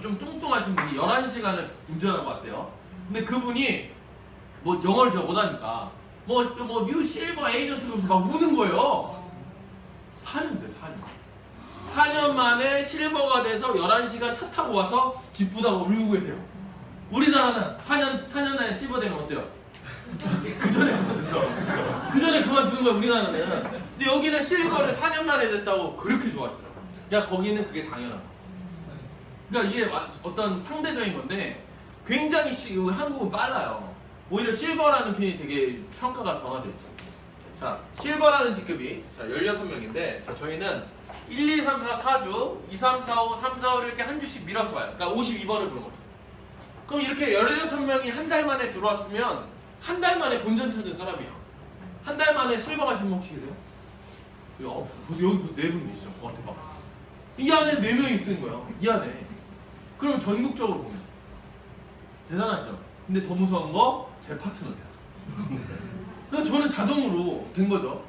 좀 뚱뚱하신 분이 11시간을 운전하고 왔대요. 근데 그분이 뭐 영어를 잘 못하니까 뉴 실버 에이전트 그러면서 막 우는 거예요. 4년 돼, 4년. 4년 만에 실버가 돼서 11시간 차 타고 와서 기쁘다고 울고 계세요. 우리나라는 4년 안에 실버 되면 어때요? 그 전에 그만두는 거야, 우리나라는. 근데 여기는 실버를 4년 만에 됐다고 그렇게 좋아하시더라고요. 야, 거기는 그게 당연한 거야. 그러니까 이게 어떤 상대적인 건데 굉장히 한국은 빨라요. 오히려 실버라는 핀이 되게 평가가 전환되어 있죠. 자, 실버라는 직급이 16명인데 저희는 1, 2, 3, 4, 4주 2, 3, 4, 5, 3, 4, 5를 이렇게 한 주씩 밀어서 봐요. 그러니까 52번을 부른 거죠. 그럼 이렇게 16명이 한 달 만에 들어왔으면 한 달 만에 본전 찾은 사람이야. 한 달 만에 실버 가신 분 혹시 계세요? 벌써 여기 벌써 4분 계시죠? 와, 대박. 이 안에 4명이 쓰는 거예요. 이 안에. 그럼 전국적으로 보면 대단하죠. 근데 더 무서운 거 제 파트너세요. 그래서 저는 자동으로 된 거죠.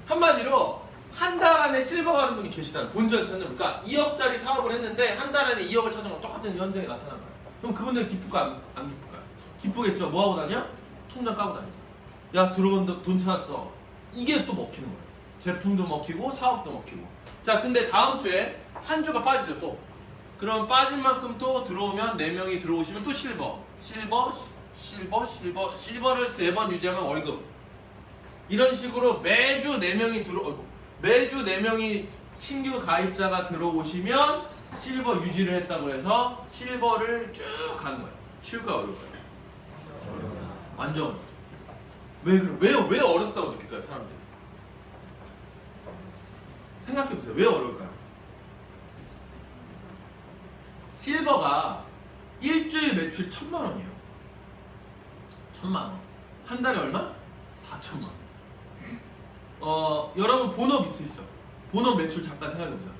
한마디로 한 달 안에 실버 가는 분이 계시다는 본전 찾는 분. 그러니까 2억짜리 사업을 했는데 한 달 안에 2억을 찾은 건 똑같은 현장에 나타난 거예요. 그럼 그분들 기쁠까 안 기쁠까요? 기쁘겠죠. 뭐 하고 다녀? 통장 까고 다녀. 야, 들어온 돈 찾았어. 이게 또 먹히는 거예요. 제품도 먹히고 사업도 먹히고. 자, 근데 다음 주에 한 주가 빠지죠 또. 그럼 빠진 만큼 또 들어오면 4명이 들어오시면 또 실버를 4번 유지하면 월급. 이런 식으로 매주 4명이 신규 가입자가 들어오시면 실버 유지를 했다고 해서 실버를 쭉 가는 거예요. 쉬울까요, 어려울까요? 완전. 왜 어렵다고 느낄까요, 사람들이? 생각해보세요. 왜 어려울까요? 실버가 일주일 매출 1,000만 원이에요. 1,000만 원. 한 달에 얼마? 4,000만 원. 여러분 본업 있으시죠? 본업 매출 잠깐 생각해보세요.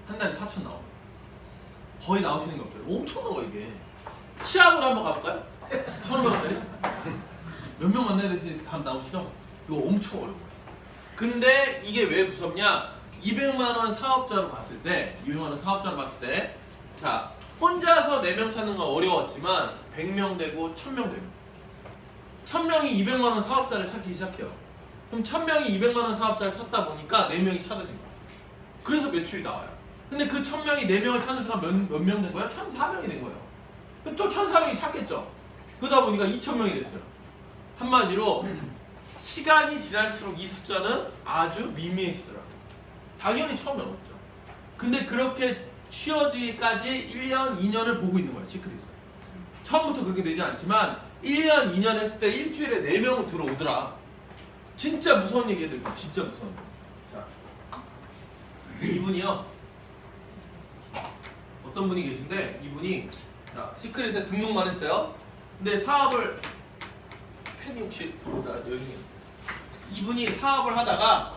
한 달에 4,000 나와. 거의 나오시는 게 없어요. 엄청 나와 이게. 치약으로 한번 가볼까요? 1,500원짜리? 몇 명 만나야 되지? 다 나오시죠? 이거 엄청 어려워요. 근데 이게 왜 무섭냐? 200만 원 사업자로 봤을 때, 자, 혼자서 4명 찾는 건 어려웠지만 100명 되고 1,000명 되고 1,000명이 200만 원 사업자를 찾기 시작해요. 그럼 1,000명이 200만 원 사업자를 찾다 보니까 4명이 찾아진 거예요. 그래서 매출이 나와요. 근데 그 1,000명이 4명을 찾는 순간 몇 명 된 거예요? 1,400명이 된 거예요. 그럼 또 1,400명이 찾겠죠. 그러다 보니까 2,000명이 됐어요. 한마디로 시간이 지날수록 이 숫자는 아주 미미해지더라고요. 당연히 처음에 어렵죠. 근데 그렇게 취어지기까지 1년, 2년을 보고 있는 거예요. 시크릿은. 처음부터 그렇게 되지 않지만 1년, 2년 했을 때 일주일에 4명은 들어오더라. 진짜 무서운 얘기 해드릴게요. 진짜 무서운 얘기. 자, 이분이요. 어떤 분이 계신데 이분이 자, 시크릿에 등록만 했어요. 근데 사업을 펜이 혹시 여기 이분이 사업을 하다가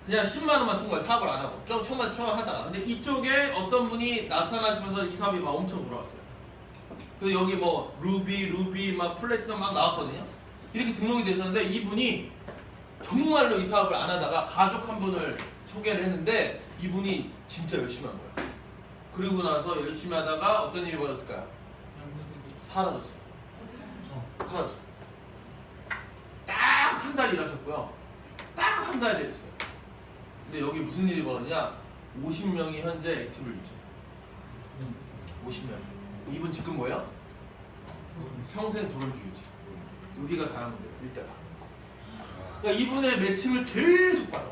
그냥 10만 원만 쓴 거예요. 사업을 안 하고 초만 하다가. 근데 이쪽에 어떤 분이 나타나시면서 이 사업이 막 엄청 돌아왔어요. 그래서 여기 뭐 루비 막 플래티넘 막 나왔거든요. 이렇게 등록이 되셨는데 이분이 정말로 이 사업을 안 하다가 가족 한 분을 소개를 했는데 이분이 진짜 열심히 한 거예요. 그리고 나서 열심히 하다가 어떤 일이 벌어졌을까요? 사라졌어요. 사라졌어요. 딱 한 달 일하셨고요. 딱 한 달 일했어요. 근데 여기 무슨 일이 벌어졌냐? 50명이 현재 액티브를 유지해요. 50명. 이분 지금 뭐예요? 평생 브론즈 유지. 여기가 다이아몬드예요. 일대가. 그러니까 이분의 매칭을 계속 받아.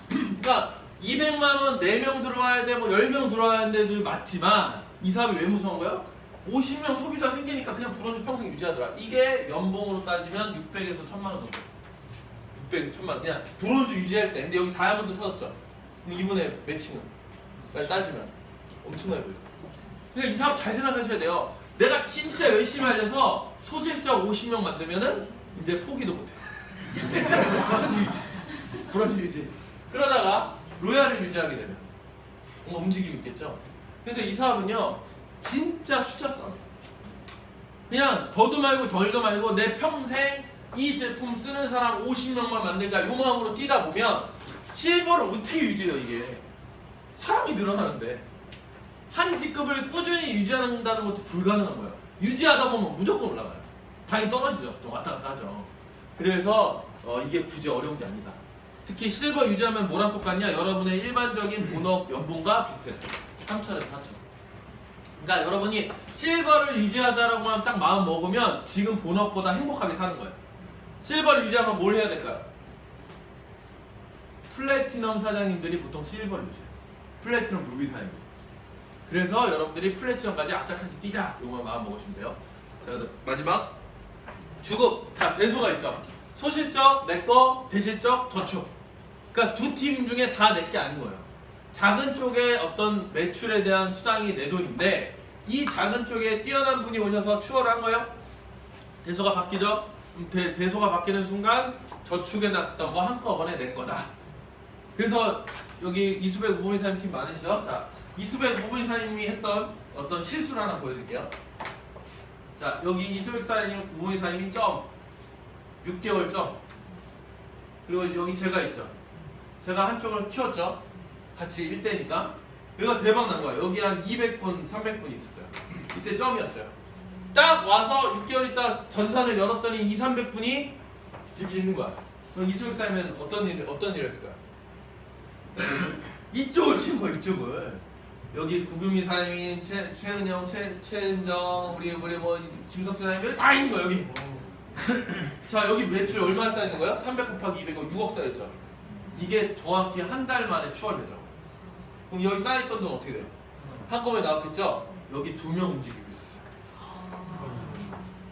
그러니까 200만 원 4명 들어와야 돼, 뭐 10명 들어와야 되도 맞지만 이 사업이 왜 무서운 거예요? 50명 소비자 생기니까 그냥 브론즈 평생 유지하더라. 이게 연봉으로 따지면 600에서 1000만 원 정도. 600에서 1000만 원. 그냥 브론즈 유지할 때. 근데 여기 다이아몬드 터졌죠. 그럼 이분의 매칭은 따지면 엄청나게 보여요. 그러니까 이 사람 잘 생각하셔야 돼요. 내가 진짜 열심히 하려서 소실적 50명 만들면은 이제 포기도 못해. 브론즈 유지. 브론즈 유지. 그러다가 로얄을 유지하게 되면 뭔가 움직임이 있겠죠. 그래서 이 사업은요 진짜 숫자 싸움. 그냥 더도 말고 덜도 말고 내 평생 이 제품 쓰는 사람 50명만 만들자 요 마음으로 뛰다 보면 실버를 어떻게 유지해요. 이게 사람이 늘어나는데 한 직급을 꾸준히 유지한다는 것도 불가능한 거예요. 유지하다 보면 무조건 올라가요. 당연히 떨어지죠. 또 왔다 갔다 하죠. 그래서 이게 굳이 어려운 게 아니다. 특히 실버 유지하면 뭐랑 똑같냐? 여러분의 일반적인 본업 연봉과 비슷해요. 3천에서 4천. 그러니까 여러분이 실버를 유지하자라고 하면 딱 마음 먹으면 지금 본업보다 행복하게 사는 거예요. 실버를 유지하면 뭘 해야 될까요? 플래티넘 사장님들이 보통 실버를 유지해요. 플래티넘 루비 사장님. 그래서 여러분들이 플래티넘까지 악착같이 뛰자. 요거만 마음 먹으시면 돼요. 자, 그래서 마지막 주급 다 대소가 있죠. 소실적 내거, 대실적 저축. 그러니까 두 팀 중에 다 내 게 아닌 거예요. 작은 쪽에 어떤 매출에 대한 수당이 내 돈인데 이 작은 쪽에 뛰어난 분이 오셔서 추월을 한 거예요. 대소가 바뀌죠. 대소가 바뀌는 순간 저축에 놨던 거 한꺼번에 내 거다. 그래서 여기 이수백 우봉이사님 팀 많으시죠? 자, 이수백 우봉이사님이 했던 어떤 실수를 하나 보여드릴게요. 자, 여기 이수백 사장님, 우봉이사님이 점 6개월 점. 그리고 여기 제가 있죠. 제가 한쪽을 키웠죠. 같이 1대니까. 여기가 대박 난 거예요. 여기 한 200분, 300분 있었어요. 이때 점이었어요. 딱 와서 6개월 있다 전산을 열었더니 2, 300분이 이렇게 있는 거야. 그럼 이수백 사장님은 어떤 일을 했을까요? 이쪽을 키운 거야, 이쪽을. 여기 구금이 사장님, 최은영, 최은정, 우리 뭐 김석수 사장님 여기 다 있는 거야, 여기. 자, 여기 매출 얼마 쌓이는 거예요? 300 곱하기 200, 6억 쌓였죠. 이게 정확히 한 달 만에 추월되더라고요. 그럼 여기 쌓였던 돈 어떻게 돼요? 한꺼번에 나왔겠죠? 여기 2명 움직이고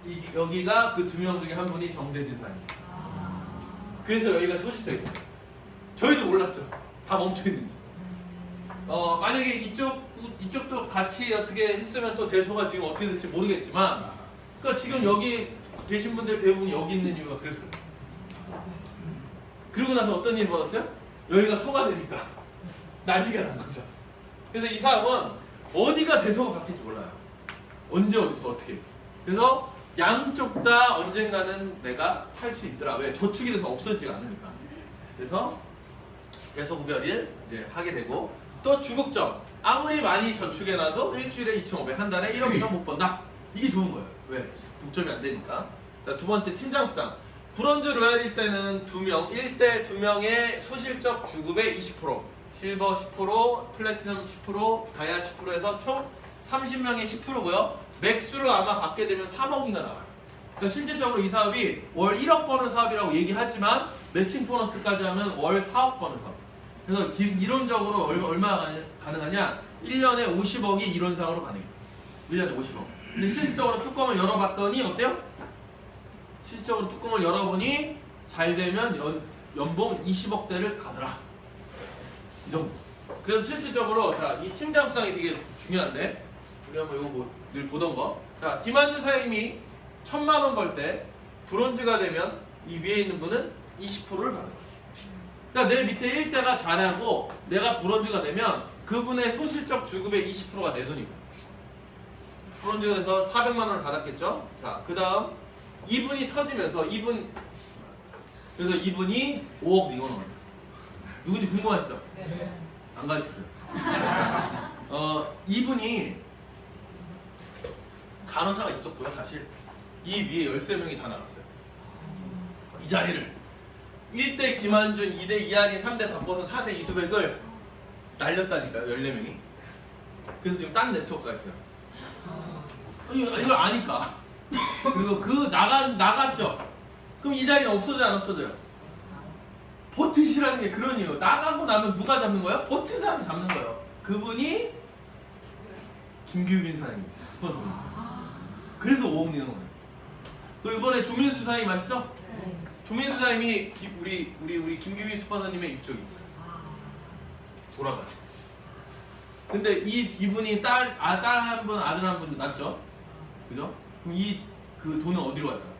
있었어요. 여기가 그 2명 중에 한 분이 정대진 사장님. 그래서 여기가 소실적인 거예요. 저희도 몰랐죠. 다 멈춰 있는지. 만약에 이쪽도 같이 어떻게 했으면 또 대소가 지금 어떻게 될지 모르겠지만, 그러니까 지금 여기 계신 분들 대부분이 여기 있는 이유가 그랬어요. 그러고 나서 어떤 일이 벌었어요? 여기가 소가 되니까 난리가 난 거죠. 그래서 이 사람은 어디가 대소가 바뀔지 몰라요. 언제 어디서 어떻게. 그래서 양쪽 다 언젠가는 내가 할 수 있더라. 왜? 저축이 돼서 없어지지가 않으니까. 그래서 대소 구별일 이제 하게 되고, 또 주국점. 아무리 많이 저축해놔도 일주일에 2,500, 한 달에 1억 이상 못 번다. 이게 좋은 거예요. 왜? 독점이 안 되니까. 자, 두 번째 팀장 수당. 브론즈 로얄일 때는 2명, 1대 2명의 소실적 주급의 20%, 실버 10%, 플래티넘 10%, 다이아 10% 해서 총 30명의 10%고요. 맥수를 아마 받게 되면 3억인가 나와요. 그러니까 실질적으로 이 사업이 월 1억 버는 사업이라고 얘기하지만 매칭 보너스까지 하면 월 4억 버는 사업. 그래서 이론적으로 얼마 가능하냐? 1년에 50억이 이론상으로 가능해요. 1년에 50억. 근데 실질적으로 뚜껑을 열어봤더니 어때요? 실질적으로 뚜껑을 열어보니 잘 되면 연봉 20억대를 가더라. 이 정도. 그래서 실질적으로 자, 이 팀장 수당이 되게 중요한데 우리 한번 이거 뭐 늘 보던 거. 자, 김한주 사장님이 1,000만 원 벌 때 브론즈가 되면 이 위에 있는 분은 20%를 받는 거예요. 그러니까 내 밑에 1대가 잘하고 내가 브론즈가 되면 그분의 소실적 주급의 20%가 내 돈이고. 브론즈가 돼서 400만 원을 받았겠죠. 자, 그 다음 이분이 터지면서 그래서 이분이 5억 미건 원. 누군지 궁금하시죠?
네.
안 가르쳐줘요. 이분이 간호사가 있었고요. 사실 이 위에 13명이 다 나갔어요. 이 자리를 1대 김한준, 2대 이한이, 3대 박보선, 4대 이수백을 날렸다니까요. 14명이. 그래서 지금 딴 네트워크가 있어요. 이걸 아니까. 그리고 나갔죠. 그럼 이 자리는 없어져요, 안 없어져요? 버티시라는 게 그런 이유예요. 나가고 나면 누가 잡는 거예요? 버틴 사람이 잡는 거예요. 그분이 김규빈 사장님이세요. 스폰서님. 그래서 5억 내는 거예요. 그리고 이번에 조민수 사장님 아시죠?
네.
조민수 사장님이 우리 김규희 스폰서님의 이쪽입니다. 돌아가요. 근데 이분이 딸 한 분, 아들 한 분 낳죠? 그죠? 그럼 그 돈은 어디로 갈까요?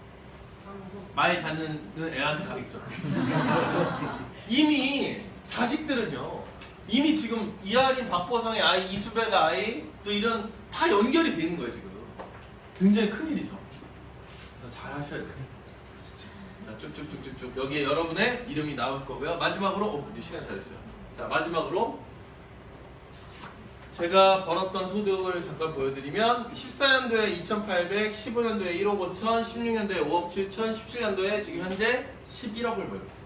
말 찾는 애한테 가겠죠. 이미 자식들은요, 이미 지금 이하린 박보성의 아이, 이수배의 아이, 또 이런 다 연결이 되는 거예요, 지금. 굉장히 큰일이죠. 그래서 잘 하셔야 돼요. 자, 쭉쭉쭉쭉쭉. 여기에 여러분의 이름이 나올 거고요. 마지막으로, 이제 시간이 다 됐어요. 자, 마지막으로. 제가 벌었던 소득을 잠깐 보여드리면 14년도에 2,800, 15년도에 1억 5천, 16년도에 5억 7천, 17년도에 지금 현재 11억을 벌고 있어요.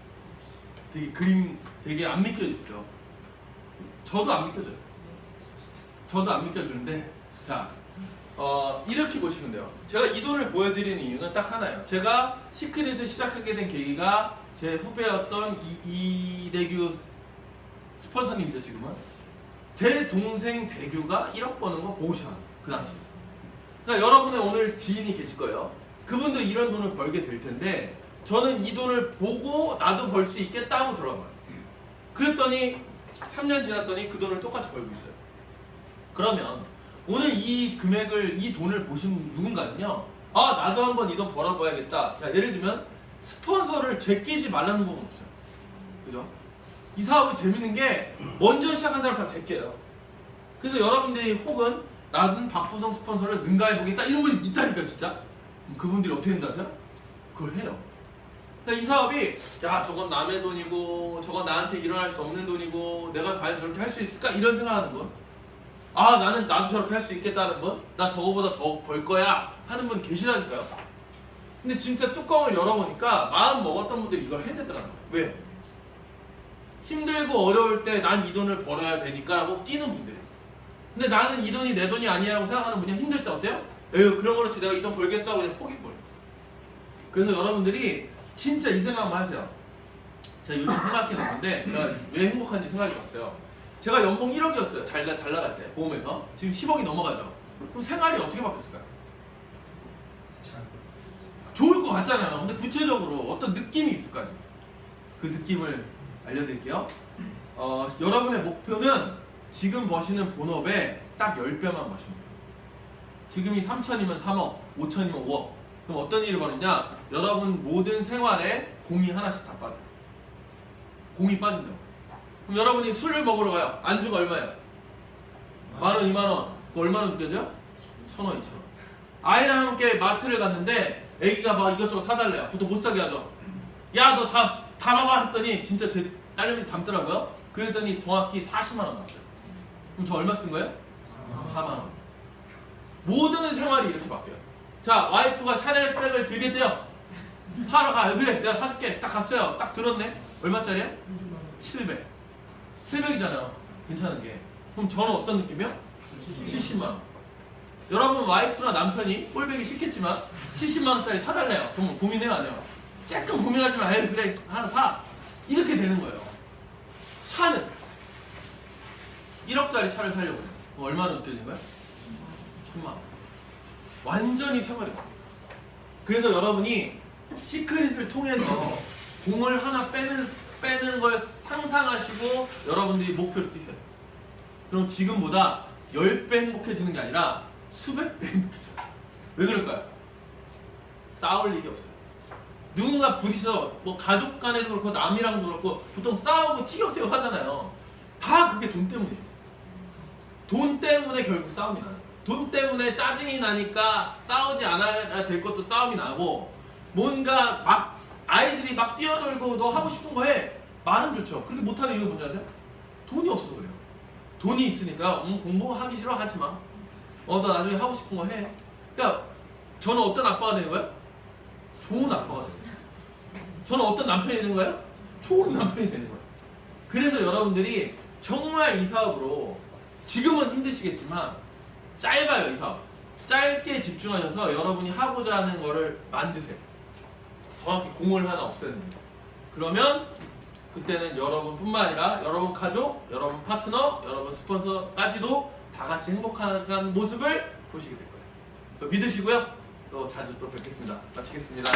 되게 그림 되게 안 믿겨지죠? 저도 안 믿겨져요. 저도 안 믿겨지는데 자 이렇게 보시면 돼요. 제가 이 돈을 보여드리는 이유는 딱 하나예요. 제가 시크릿을 시작하게 된 계기가 제 후배였던 이대규 스폰서님이죠 지금은. 제 동생 대규가 1억 버는 거 보고 시작한 그 당시에. 그러니까 여러분의 오늘 지인이 계실 거예요. 그분도 이런 돈을 벌게 될 텐데 저는 이 돈을 보고 나도 벌 수 있겠다 하고 들어간 거예요. 그랬더니 3년 지났더니 그 돈을 똑같이 벌고 있어요. 그러면 오늘 이 금액을 이 돈을 보신 누군가는요. 아 나도 한번 이 돈 벌어봐야겠다. 자 예를 들면 스폰서를 제끼지 말라는 법은 없어요. 그죠? 이 사업이 재밌는 게 먼저 시작한 사람 다 제껴요. 그래서 여러분들이 혹은 나는 박보성 스폰서를 능가해보겠다 이런 분이 있다니까 진짜. 그분들이 어떻게 된다 하세요? 그걸 해요. 그러니까 이 사업이 야 저건 남의 돈이고 저건 나한테 일어날 수 없는 돈이고 내가 과연 저렇게 할 수 있을까 이런 생각하는 분. 아 나도 저렇게 할 수 있겠다는 분. 나 저거보다 더 벌 거야 하는 분 계시다니까요. 근데 진짜 뚜껑을 열어보니까 마음 먹었던 분들이 이걸 해야 되더라고요. 왜? 힘들고 어려울 때 난 이 돈을 벌어야 되니까 라고 뛰는 분들이에요. 근데 나는 이 돈이 내 돈이 아니라고 생각하는 분이 힘들 때 어때요? 에휴 그런 거렇지 내가 이 돈 벌겠어 하고 그냥 포기해버려요. 그래서 여러분들이 진짜 이 생각만 하세요. 제가 요즘 생각해낸 건데 제가 왜 행복한지 생각해 봤어요. 제가 연봉 1억이었어요. 잘 나갈 때 보험에서. 지금 10억이 넘어가죠. 그럼 생활이 어떻게 바뀌었을까요? 좋을 것 같잖아요. 근데 구체적으로 어떤 느낌이 있을 거 아니에요. 그 느낌을 알려드릴게요. 여러분의 목표는 지금 버시는 본업에 딱 10배만 버시면 돼요. 지금이 3천이면 3억, 5천이면 5억. 그럼 어떤 일이 벌어지냐? 여러분 모든 생활에 공이 하나씩 다 빠져요. 공이 빠진다고. 그럼 여러분이 술을 먹으러 가요. 안주가 얼마예요? 10,000원, 20,000원. 그 얼마나 느껴져요? 1,000원, 2,000원. 아이랑 함께 마트를 갔는데 애기가 막 이것저것 사달래요. 보통 못 사게 하죠. 야 너 다 봐봐 했더니 진짜 제 딸내미 담더라고요. 그랬더니 정확히 40만 원 나왔어요. 그럼 저 얼마 쓴 거예요? 4만 원. 모든 생활이 이렇게 바뀌어요. 자 와이프가 샤넬백을 들겠대요. 사러 가. 그래 내가 사줄게. 딱 갔어요. 딱 들었네. 얼마짜리야? 700. 700이잖아요. 괜찮은 게. 그럼 저는 어떤 느낌이요? 70만 원. 여러분 와이프나 남편이 꼴배기 싫겠지만 70만 원짜리 사달래요. 그럼 고민해요 안 해요? 조금 고민하지만 에이 그래 하나 사. 이렇게 되는 거예요. 차는 1억짜리 차를 사려고 해요. 얼마나 느껴진 거예요? 1,000만 원. 완전히 생활이 바뀌어요. 그래서 여러분이 시크릿을 통해서 공을 하나 빼는 걸 상상하시고 여러분들이 목표를 뛰셔야 돼요. 그럼 지금보다 10배 행복해지는 게 아니라 수백 배 행복해져요. 왜 그럴까요? 싸울 일이 없어요. 누군가 부딪혀서 뭐 가족 간에도 그렇고 남이랑도 그렇고 보통 싸우고 티격태격 하잖아요. 다 그게 돈 때문이에요. 돈 때문에 결국 싸움이 나요. 돈 때문에 짜증이 나니까 싸우지 않아야 될 것도 싸움이 나고 뭔가 막 아이들이 막 뛰어놀고 너 하고 싶은 거 해. 말은 좋죠. 그렇게 못하는 이유가 뭔지 아세요? 돈이 없어서 그래요. 돈이 있으니까 공부하기 싫어 하지 마. 너 나중에 하고 싶은 거 해. 그러니까 저는 어떤 아빠가 되는 거예요? 좋은 아빠가 되는 거예요. 저는 어떤 남편이 되는 거예요? 좋은 남편이 되는 거예요. 그래서 여러분들이 정말 이 사업으로 지금은 힘드시겠지만 짧아요 이 사업. 짧게 집중하셔서 여러분이 하고자 하는 거를 만드세요. 정확히 공을 하나 없애는 거예요. 그러면 그때는 여러분뿐만 아니라 여러분 가족, 여러분 파트너, 여러분 스폰서까지도 다 같이 행복한 모습을 보시게 될 거예요. 믿으시고요. 또 자주 또 뵙겠습니다. 마치겠습니다.